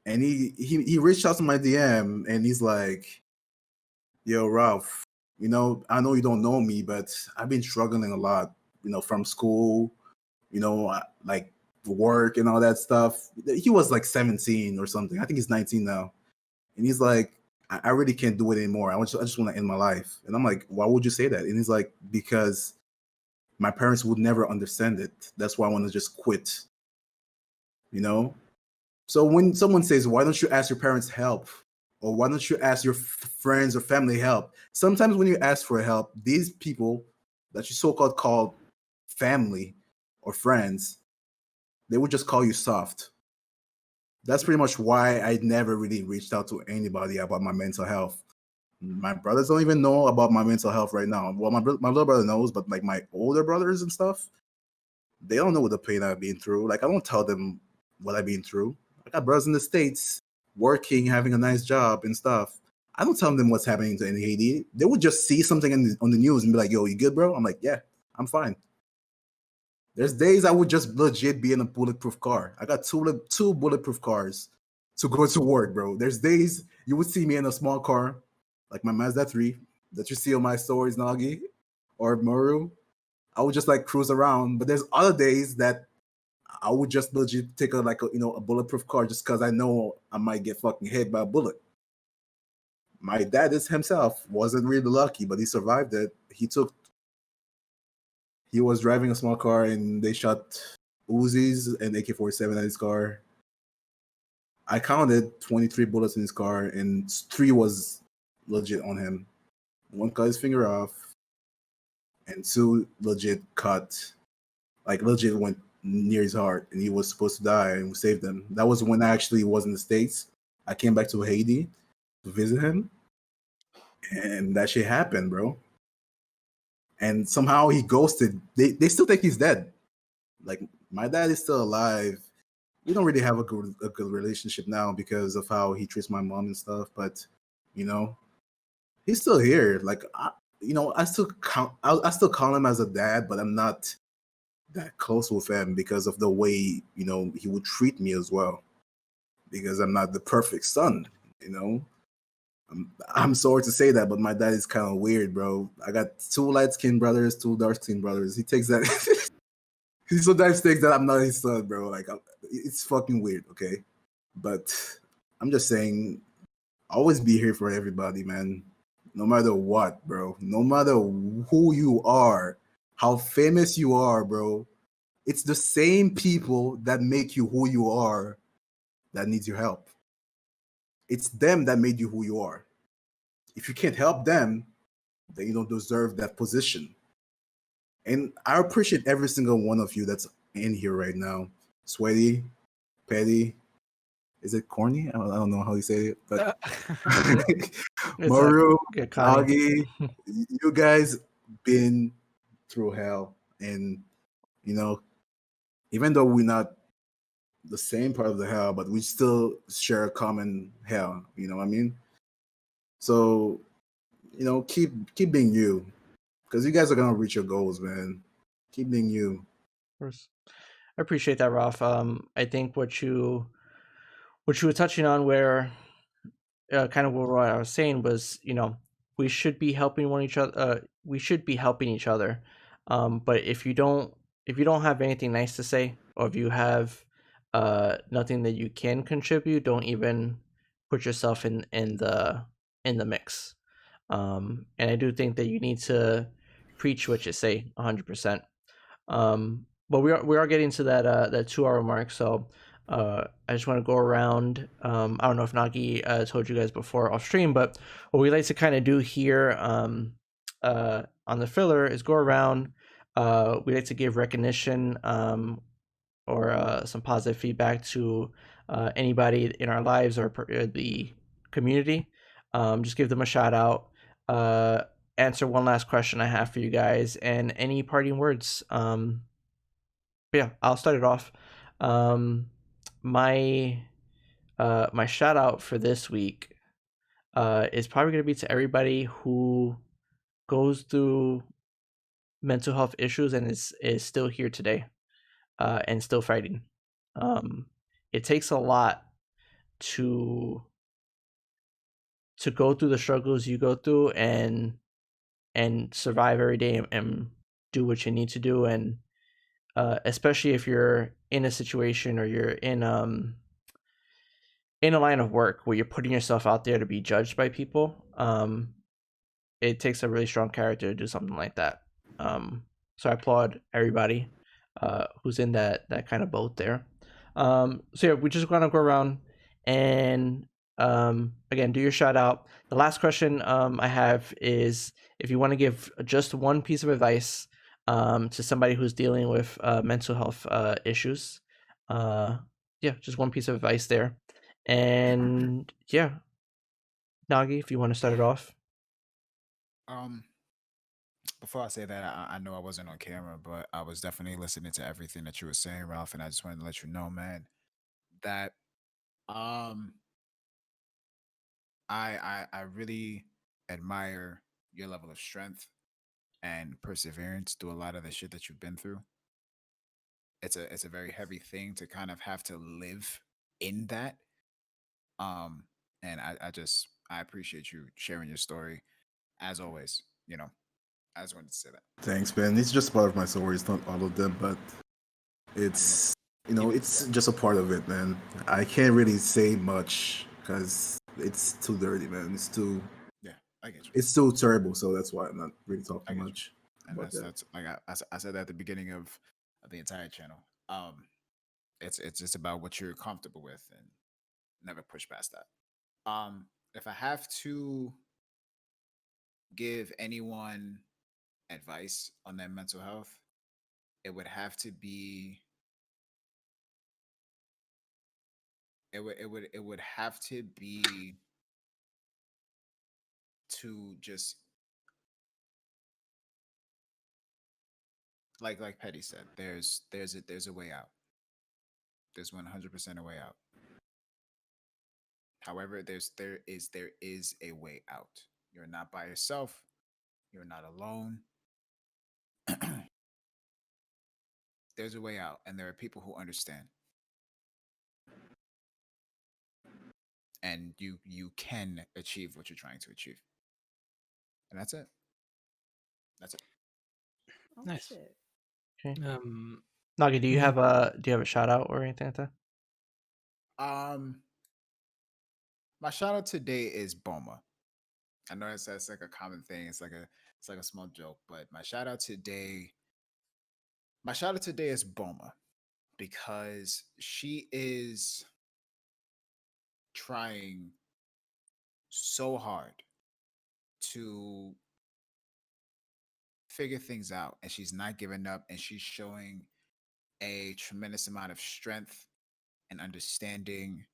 and he reached out to my DM and he's like, yo, Ralph, I know you don't know me, but I've been struggling a lot, from school, like work and all that stuff. He was like 17 or something. I think he's 19 now. And he's like, I really can't do it anymore. I just want to end my life. And I'm like, why would you say that? And he's like, because my parents would never understand it. That's why I want to just quit. So when someone says, why don't you ask your parents help? Or why don't you ask your friends or family help? Sometimes when you ask for help, these people that you so-called call family or friends, they would just call you soft. That's pretty much why I never really reached out to anybody about my mental health. My brothers don't even know about my mental health right now. Well, my little brother knows, but like my older brothers and stuff, they don't know what the pain I've been through. Like, I don't tell them what I've been through. I got brothers in the States working, having a nice job and stuff. I don't tell them what's happening in Haiti. They would just see something on the news and be like, yo, you good, bro? I'm like, yeah, I'm fine. There's days I would just legit be in a bulletproof car. I got two bulletproof cars to go to work, bro. There's days you would see me in a small car, like my Mazda 3 that you see on my stories, NOGI or MARU. I would just like cruise around. But there's other days that I would just legit take a bulletproof car just because I know I might get fucking hit by a bullet. My dad himself wasn't really lucky, but he survived it. He was driving a small car and they shot Uzis and AK-47 at his car. I counted 23 bullets in his car and 3 was legit on him. 1 cut his finger off and 2 legit cut, like legit went near his heart and he was supposed to die and we saved him. That was when I actually was in the States. I came back to Haiti to visit him and that shit happened, bro. And somehow he ghosted. They still think he's dead. Like, my dad is still alive. We don't really have a good relationship now because of how he treats my mom and stuff. But, he's still here. Like, I still count. I still call him as a dad, but I'm not that close with him because of the way he would treat me as well. Because I'm not the perfect son. I'm sorry to say that, but my dad is kind of weird, bro. I got 2 light-skinned brothers, 2 dark-skinned brothers. He takes that. He sometimes thinks that I'm not his son, bro. Like, it's fucking weird, okay? But I'm just saying, always be here for everybody, man. No matter what, bro. No matter who you are, how famous you are, bro. It's the same people that make you who you are that needs your help. It's them that made you who you are. If you can't help them, then you don't deserve that position. And I appreciate every single one of you that's in here right now. Sweaty, Petty, is it corny? I don't know how you say it, but MARU, good, Connie. NOGI, you guys been through hell. And, even though we're not the same part of the hell, but we still share a common hell. You know what I mean? So, keep being you, because you guys are gonna reach your goals, man. Keep being you. Of course. I appreciate that, Ralph. I think what you were touching on, where kind of what I was saying was, we should be helping each other. We should be helping each other. But if you don't have anything nice to say, or if you have nothing that you can contribute, don't even put yourself in the mix. And I do think that you need to preach what you say 100%. But we are getting to that 2-hour mark, so I just want to go around. I don't know if Nagi told you guys before off stream, but what we like to kind of do here on the filler is go around. We like to give recognition or some positive feedback to anybody in our lives or the community. Just give them a shout out. Answer one last question I have for you guys, and any parting words. Yeah, I'll start it off. My shout out for this week is probably going to be to everybody who goes through mental health issues and is still here today and still fighting. It takes a lot to go through the struggles you go through and survive every day and do what you need to do, and especially if you're in a situation or you're in a line of work where you're putting yourself out there to be judged by people. It takes a really strong character to do something like that. So I applaud everybody who's in that kind of boat there. So yeah, we just want to go around and again, do your shout out. The last question I have is, if you want to give just one piece of advice to somebody who's dealing with mental health issues, yeah, just one piece of advice there. And yeah, Nagi, if you want to start it off. Before I say that, I know I wasn't on camera, but I was definitely listening to everything that you were saying, Ralph, and I just wanted to let you know, man, that I really admire your level of strength and perseverance through a lot of the shit that you've been through. It's a very heavy thing to kind of have to live in that. And I appreciate you sharing your story as always. I just wanted to say that. Thanks, man. It's just part of my story. It's not all of them, but it's it's just a part of it, man. I can't really say much because it's too dirty, man. It's too I get you. It's too terrible, so that's why I'm not really talking much. And that's like I said that at the beginning of the entire channel. It's just about what you're comfortable with and never push past that. If I have to give anyone advice on their mental health, it would have to be it would have to be to just like Petty said, there's a way out. There's 100% a way out. However, there is a way out. You're not by yourself. You're not alone. There's a way out, and there are people who understand. And you can achieve what you're trying to achieve. And that's it. That's it. Oh, Nice. shit. Okay. Um, Nagi, do you Yeah. have a shout out or anything like that? My shout out today is Boma. I know that's like a common thing. It's like a small joke, but my shout out today is Boma, because she is trying so hard to figure things out, and she's not giving up, and she's showing a tremendous amount of strength and understanding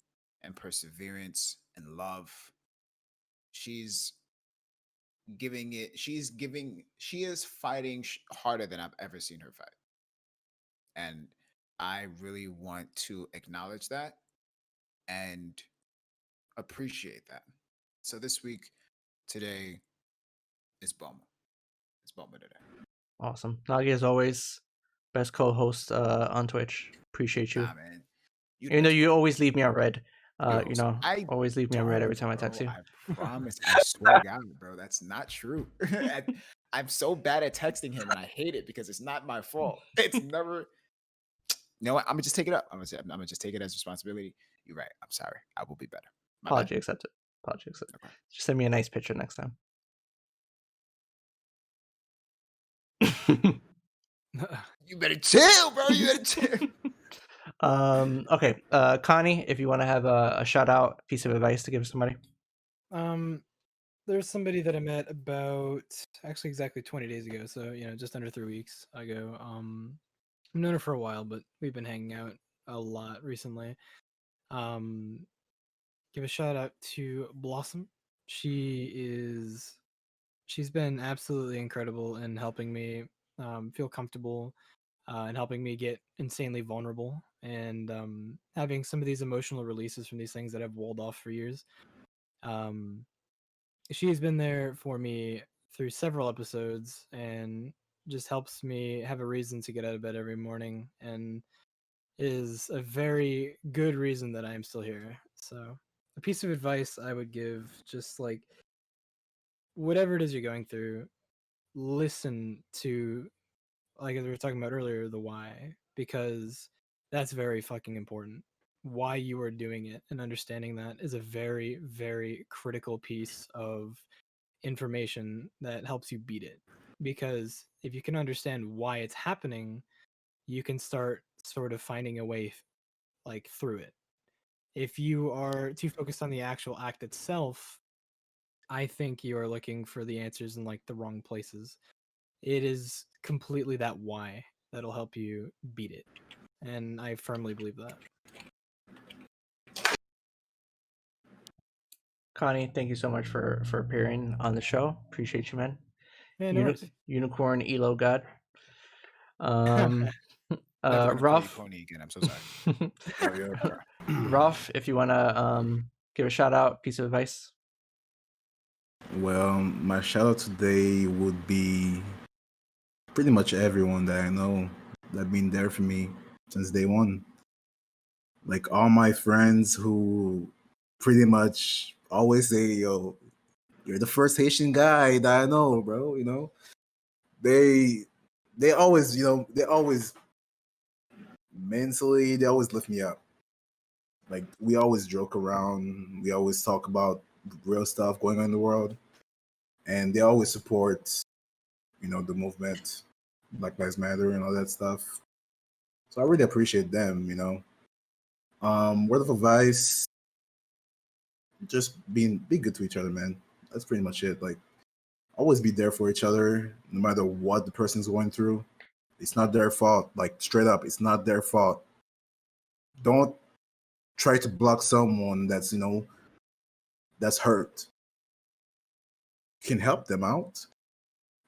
and perseverance and love. She is fighting harder than I've ever seen her fight. And I really want to acknowledge that and appreciate that. So this week, today is Boma. It's Boma today. Awesome. Nagi, as always, best co-host on Twitch. Appreciate you. Nah, man. You the Even though best you co-host. always leave me on red. Yo, You know, I always leave me on red every don't, time I text bro. you. I promise. I swear to God, bro. That's not true. I'm so bad at texting him, and I hate it because it's not my fault. It's never. You know what? I'm gonna just take it up. I'm gonna just take it as responsibility. You're right. I'm sorry. I will be better. My bad. Apology accepted. Apology accepted. Okay. Just send me a nice picture next time. You better chill, bro. You better chill. Okay. Connie, if you want to have a shout out piece of advice to give somebody. There's somebody that I met about actually exactly 20 days ago, so just under 3 weeks ago. I've known her for a while, but we've been hanging out a lot recently. Give a shout out to Blossom. She's been absolutely incredible in helping me feel comfortable and helping me get insanely vulnerable, and having some of these emotional releases from these things that I've walled off for years. She has been there for me through several episodes and just helps me have a reason to get out of bed every morning, and is a very good reason that I am still here. So, a piece of advice I would give, just like whatever it is you're going through, listen to, like as we were talking about earlier, the why, because that's very fucking important. Why you are doing it and understanding that is a very, very critical piece of information that helps you beat it. Because if you can understand why it's happening, you can start sort of finding a way like through it. If you are too focused on the actual act itself, I think you are looking for the answers in like the wrong places. It is completely that why that'll help you beat it. And I firmly believe that. Connie, thank you so much for appearing on the show. Appreciate you, man. Yeah, no worries. Unicorn Elo God. Never gonna call you Ruff. Pony again. I'm so sorry. Oh, yeah. Ruff, if you wanna give a shout out, piece of advice. Well, my shout out today would be pretty much everyone that I know that been there for me since day one. Like all my friends who pretty much always say, "Yo, you're the first Haitian guy that I know, bro." They always, they always mentally, they always lift me up. Like we always joke around, we always talk about real stuff going on in the world, and they always support, the movement, Black Lives Matter, and all that stuff. So I really appreciate them. Word of advice: just be good to each other, man. That's pretty much it. Like always be there for each other, no matter what the person's going through. It's not their fault. Like straight up, it's not their fault. Don't try to block someone that's hurt. You can help them out,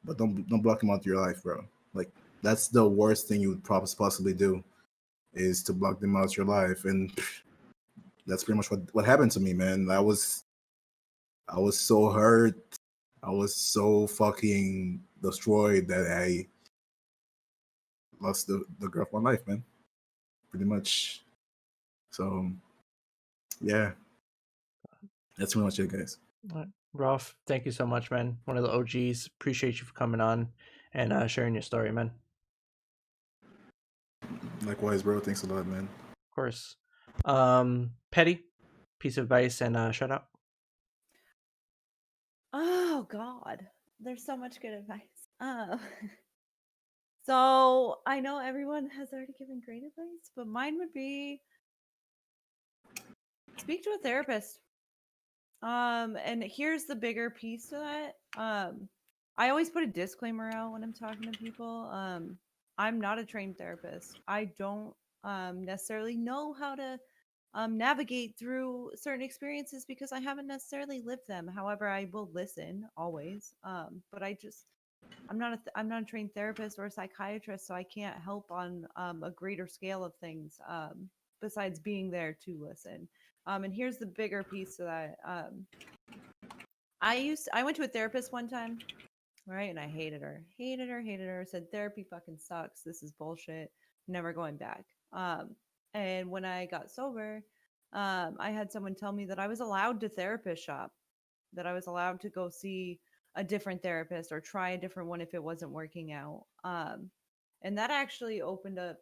but don't block them out of your life, bro. Like that's the worst thing you would possibly do, is to block them out of your life. And that's pretty much what happened to me, man. I was so hurt. I was so fucking destroyed that I lost the girl of my life, man. Pretty much. So, yeah. That's pretty much it, guys. All right. Ralph, thank you so much, man. One of the OGs. Appreciate you for coming on and sharing your story, man. Likewise, bro. Thanks a lot, man. Of course. Petty, piece of advice and shout out. Oh God, there's so much good advice. So I know everyone has already given great advice, but mine would be speak to a therapist. And here's the bigger piece to that. I always put a disclaimer out when I'm talking to people. I'm not a trained therapist. I don't necessarily know how to navigate through certain experiences because I haven't necessarily lived them. However, I will listen always. But I'm not a trained therapist or a psychiatrist, so I can't help on a greater scale of things besides being there to listen. And here's the bigger piece to that. I went to a therapist one time, right? And I hated her. Said therapy fucking sucks. This is bullshit. Never going back. And when I got sober, I had someone tell me that I was allowed to therapist shop, that I was allowed to go see a different therapist or try a different one if it wasn't working out. And that actually opened up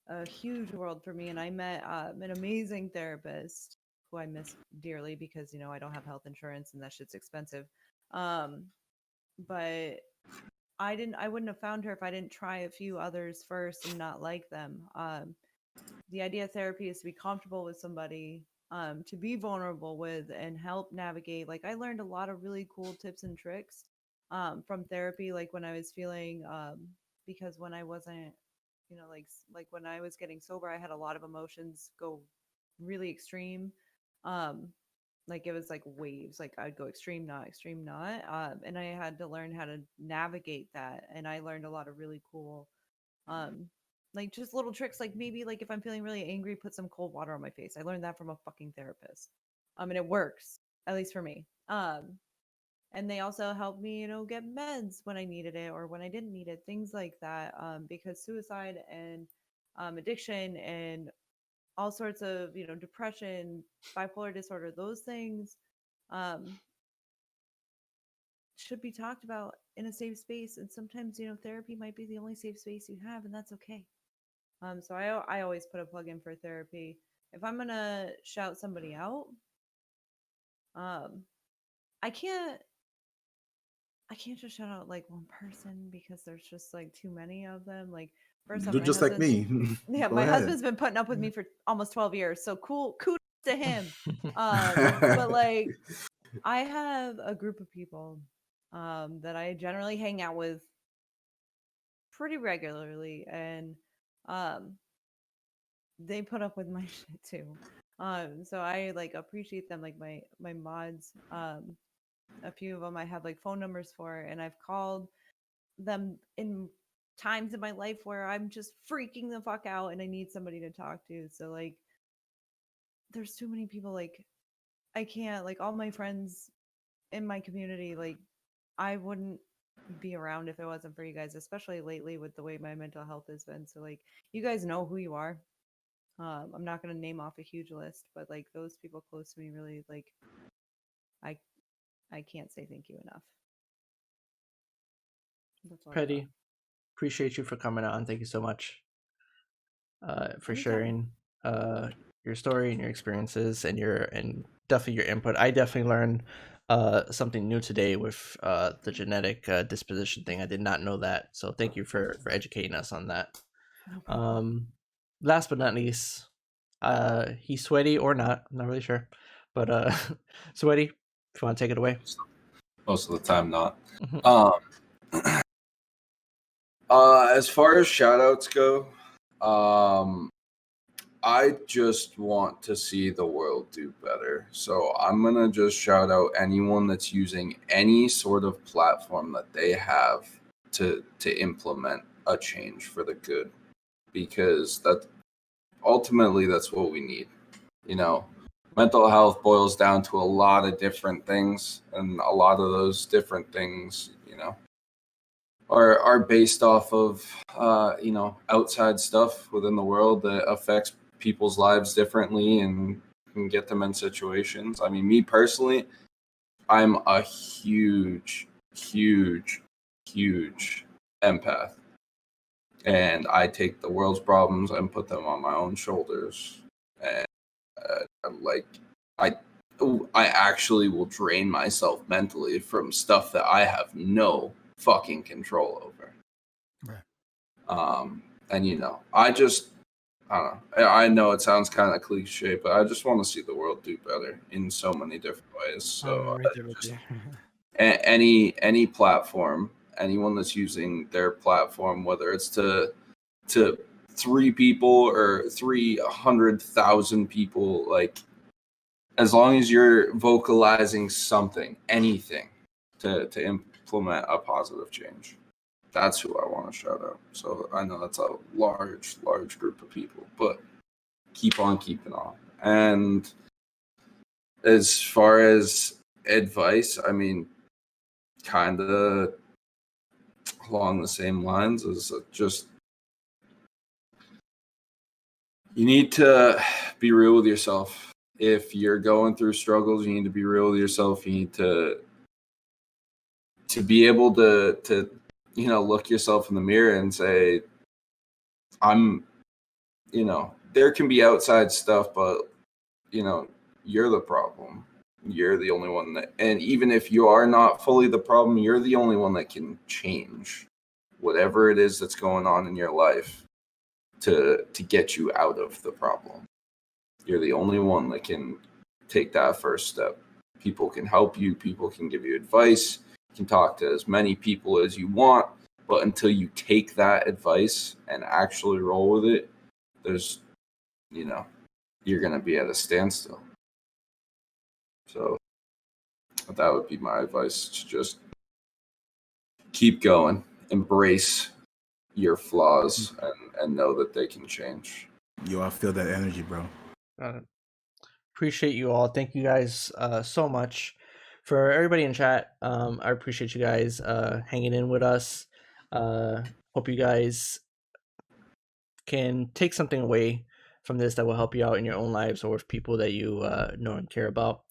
a huge world for me. And I met an amazing therapist who I miss dearly because, I don't have health insurance and that shit's expensive. But I wouldn't have found her if I didn't try a few others first and not like them. The idea of therapy is to be comfortable with somebody, to be vulnerable with and help navigate. Like I learned a lot of really cool tips and tricks from therapy. Like when I was feeling, because when I wasn't, like when I was getting sober, I had a lot of emotions go really extreme. Like it was like waves, like I'd go extreme, not extreme, not. And I had to learn how to navigate that. And I learned a lot of really cool, like just little tricks, like maybe like if I'm feeling really angry, put some cold water on my face. I learned that from a fucking therapist. And it works, at least for me. And they also helped me, get meds when I needed it or when I didn't need it, things like that. Because suicide and addiction and all sorts of, depression, bipolar disorder, those things should be talked about in a safe space. And sometimes, therapy might be the only safe space you have, and that's okay. So I always put a plug in for therapy. If I'm gonna shout somebody out, I can't just shout out like one person because there's just like too many of them. Like first off, You're just like me. Yeah, Go my ahead. husband's been putting up with me for almost 12 years. So cool, kudos to him. But like I have a group of people that I generally hang out with pretty regularly, and they put up with my shit too. So I like appreciate them, like my mods. A few of them I have like phone numbers for, and I've called them in times in my life where I'm just freaking the fuck out and I need somebody to talk to. So like there's too many people, like I can't, like all my friends in my community, like I wouldn't be around if it wasn't for you guys, especially lately with the way my mental health has been. So like you guys know who you are. I'm not going to name off a huge list, but like those people close to me really, like I can't say thank you enough. That's all I got. Petty, appreciate you for coming on. Thank you so much for Anytime. sharing your story and your experiences and definitely your input. I definitely learned something new today with the genetic disposition thing. I did not know that, so thank you for educating us on that. No problem. Last but not least, he's sweaty or not, I'm not really sure, but Sweaty, if you want to take it away. Most of the time, not. Mhm. As far as shout outs go, I just want to see the world do better. So I'm going to just shout out anyone that's using any sort of platform that they have to implement a change for the good, because ultimately that's what we need. mental health boils down to a lot of different things, and a lot of those different things, are based off of outside stuff within the world that affects people's lives differently and can get them in situations. I mean, me personally, I'm a huge empath, and I take the world's problems and put them on my own shoulders. And I actually will drain myself mentally from stuff that I have no fucking control over. Right. And I don't know. I know it sounds kind of cliche, but I just want to see the world do better in so many different ways. So I'm right there with you. any platform, anyone that's using their platform, whether it's to 3 people or 300,000 people, like, as long as you're vocalizing something, anything to implement a positive change, that's who I want to shout out. So I know that's a large group of people, but keep on keeping on. And as far as advice, I mean, kind of along the same lines as just, you need to be real with yourself. If you're going through struggles, you need to be real with yourself. You need to be able to look yourself in the mirror and say, there can be outside stuff, but you're the problem. You're the only one and even if you are not fully the problem, you're the only one that can change whatever it is that's going on in your life to get you out of the problem. You're the only one that can take that first step. People can help you. People can give you advice. You can talk to as many people as you want, but until you take that advice and actually roll with it, there's, you're going to be at a standstill. So that would be my advice, to just keep going, embrace your flaws, and know that they can change. Yo, I feel that energy, bro. Appreciate you all. Thank you guys so much. For everybody in chat, I appreciate you guys hanging in with us. Hope you guys can take something away from this that will help you out in your own lives or with people that you know and care about.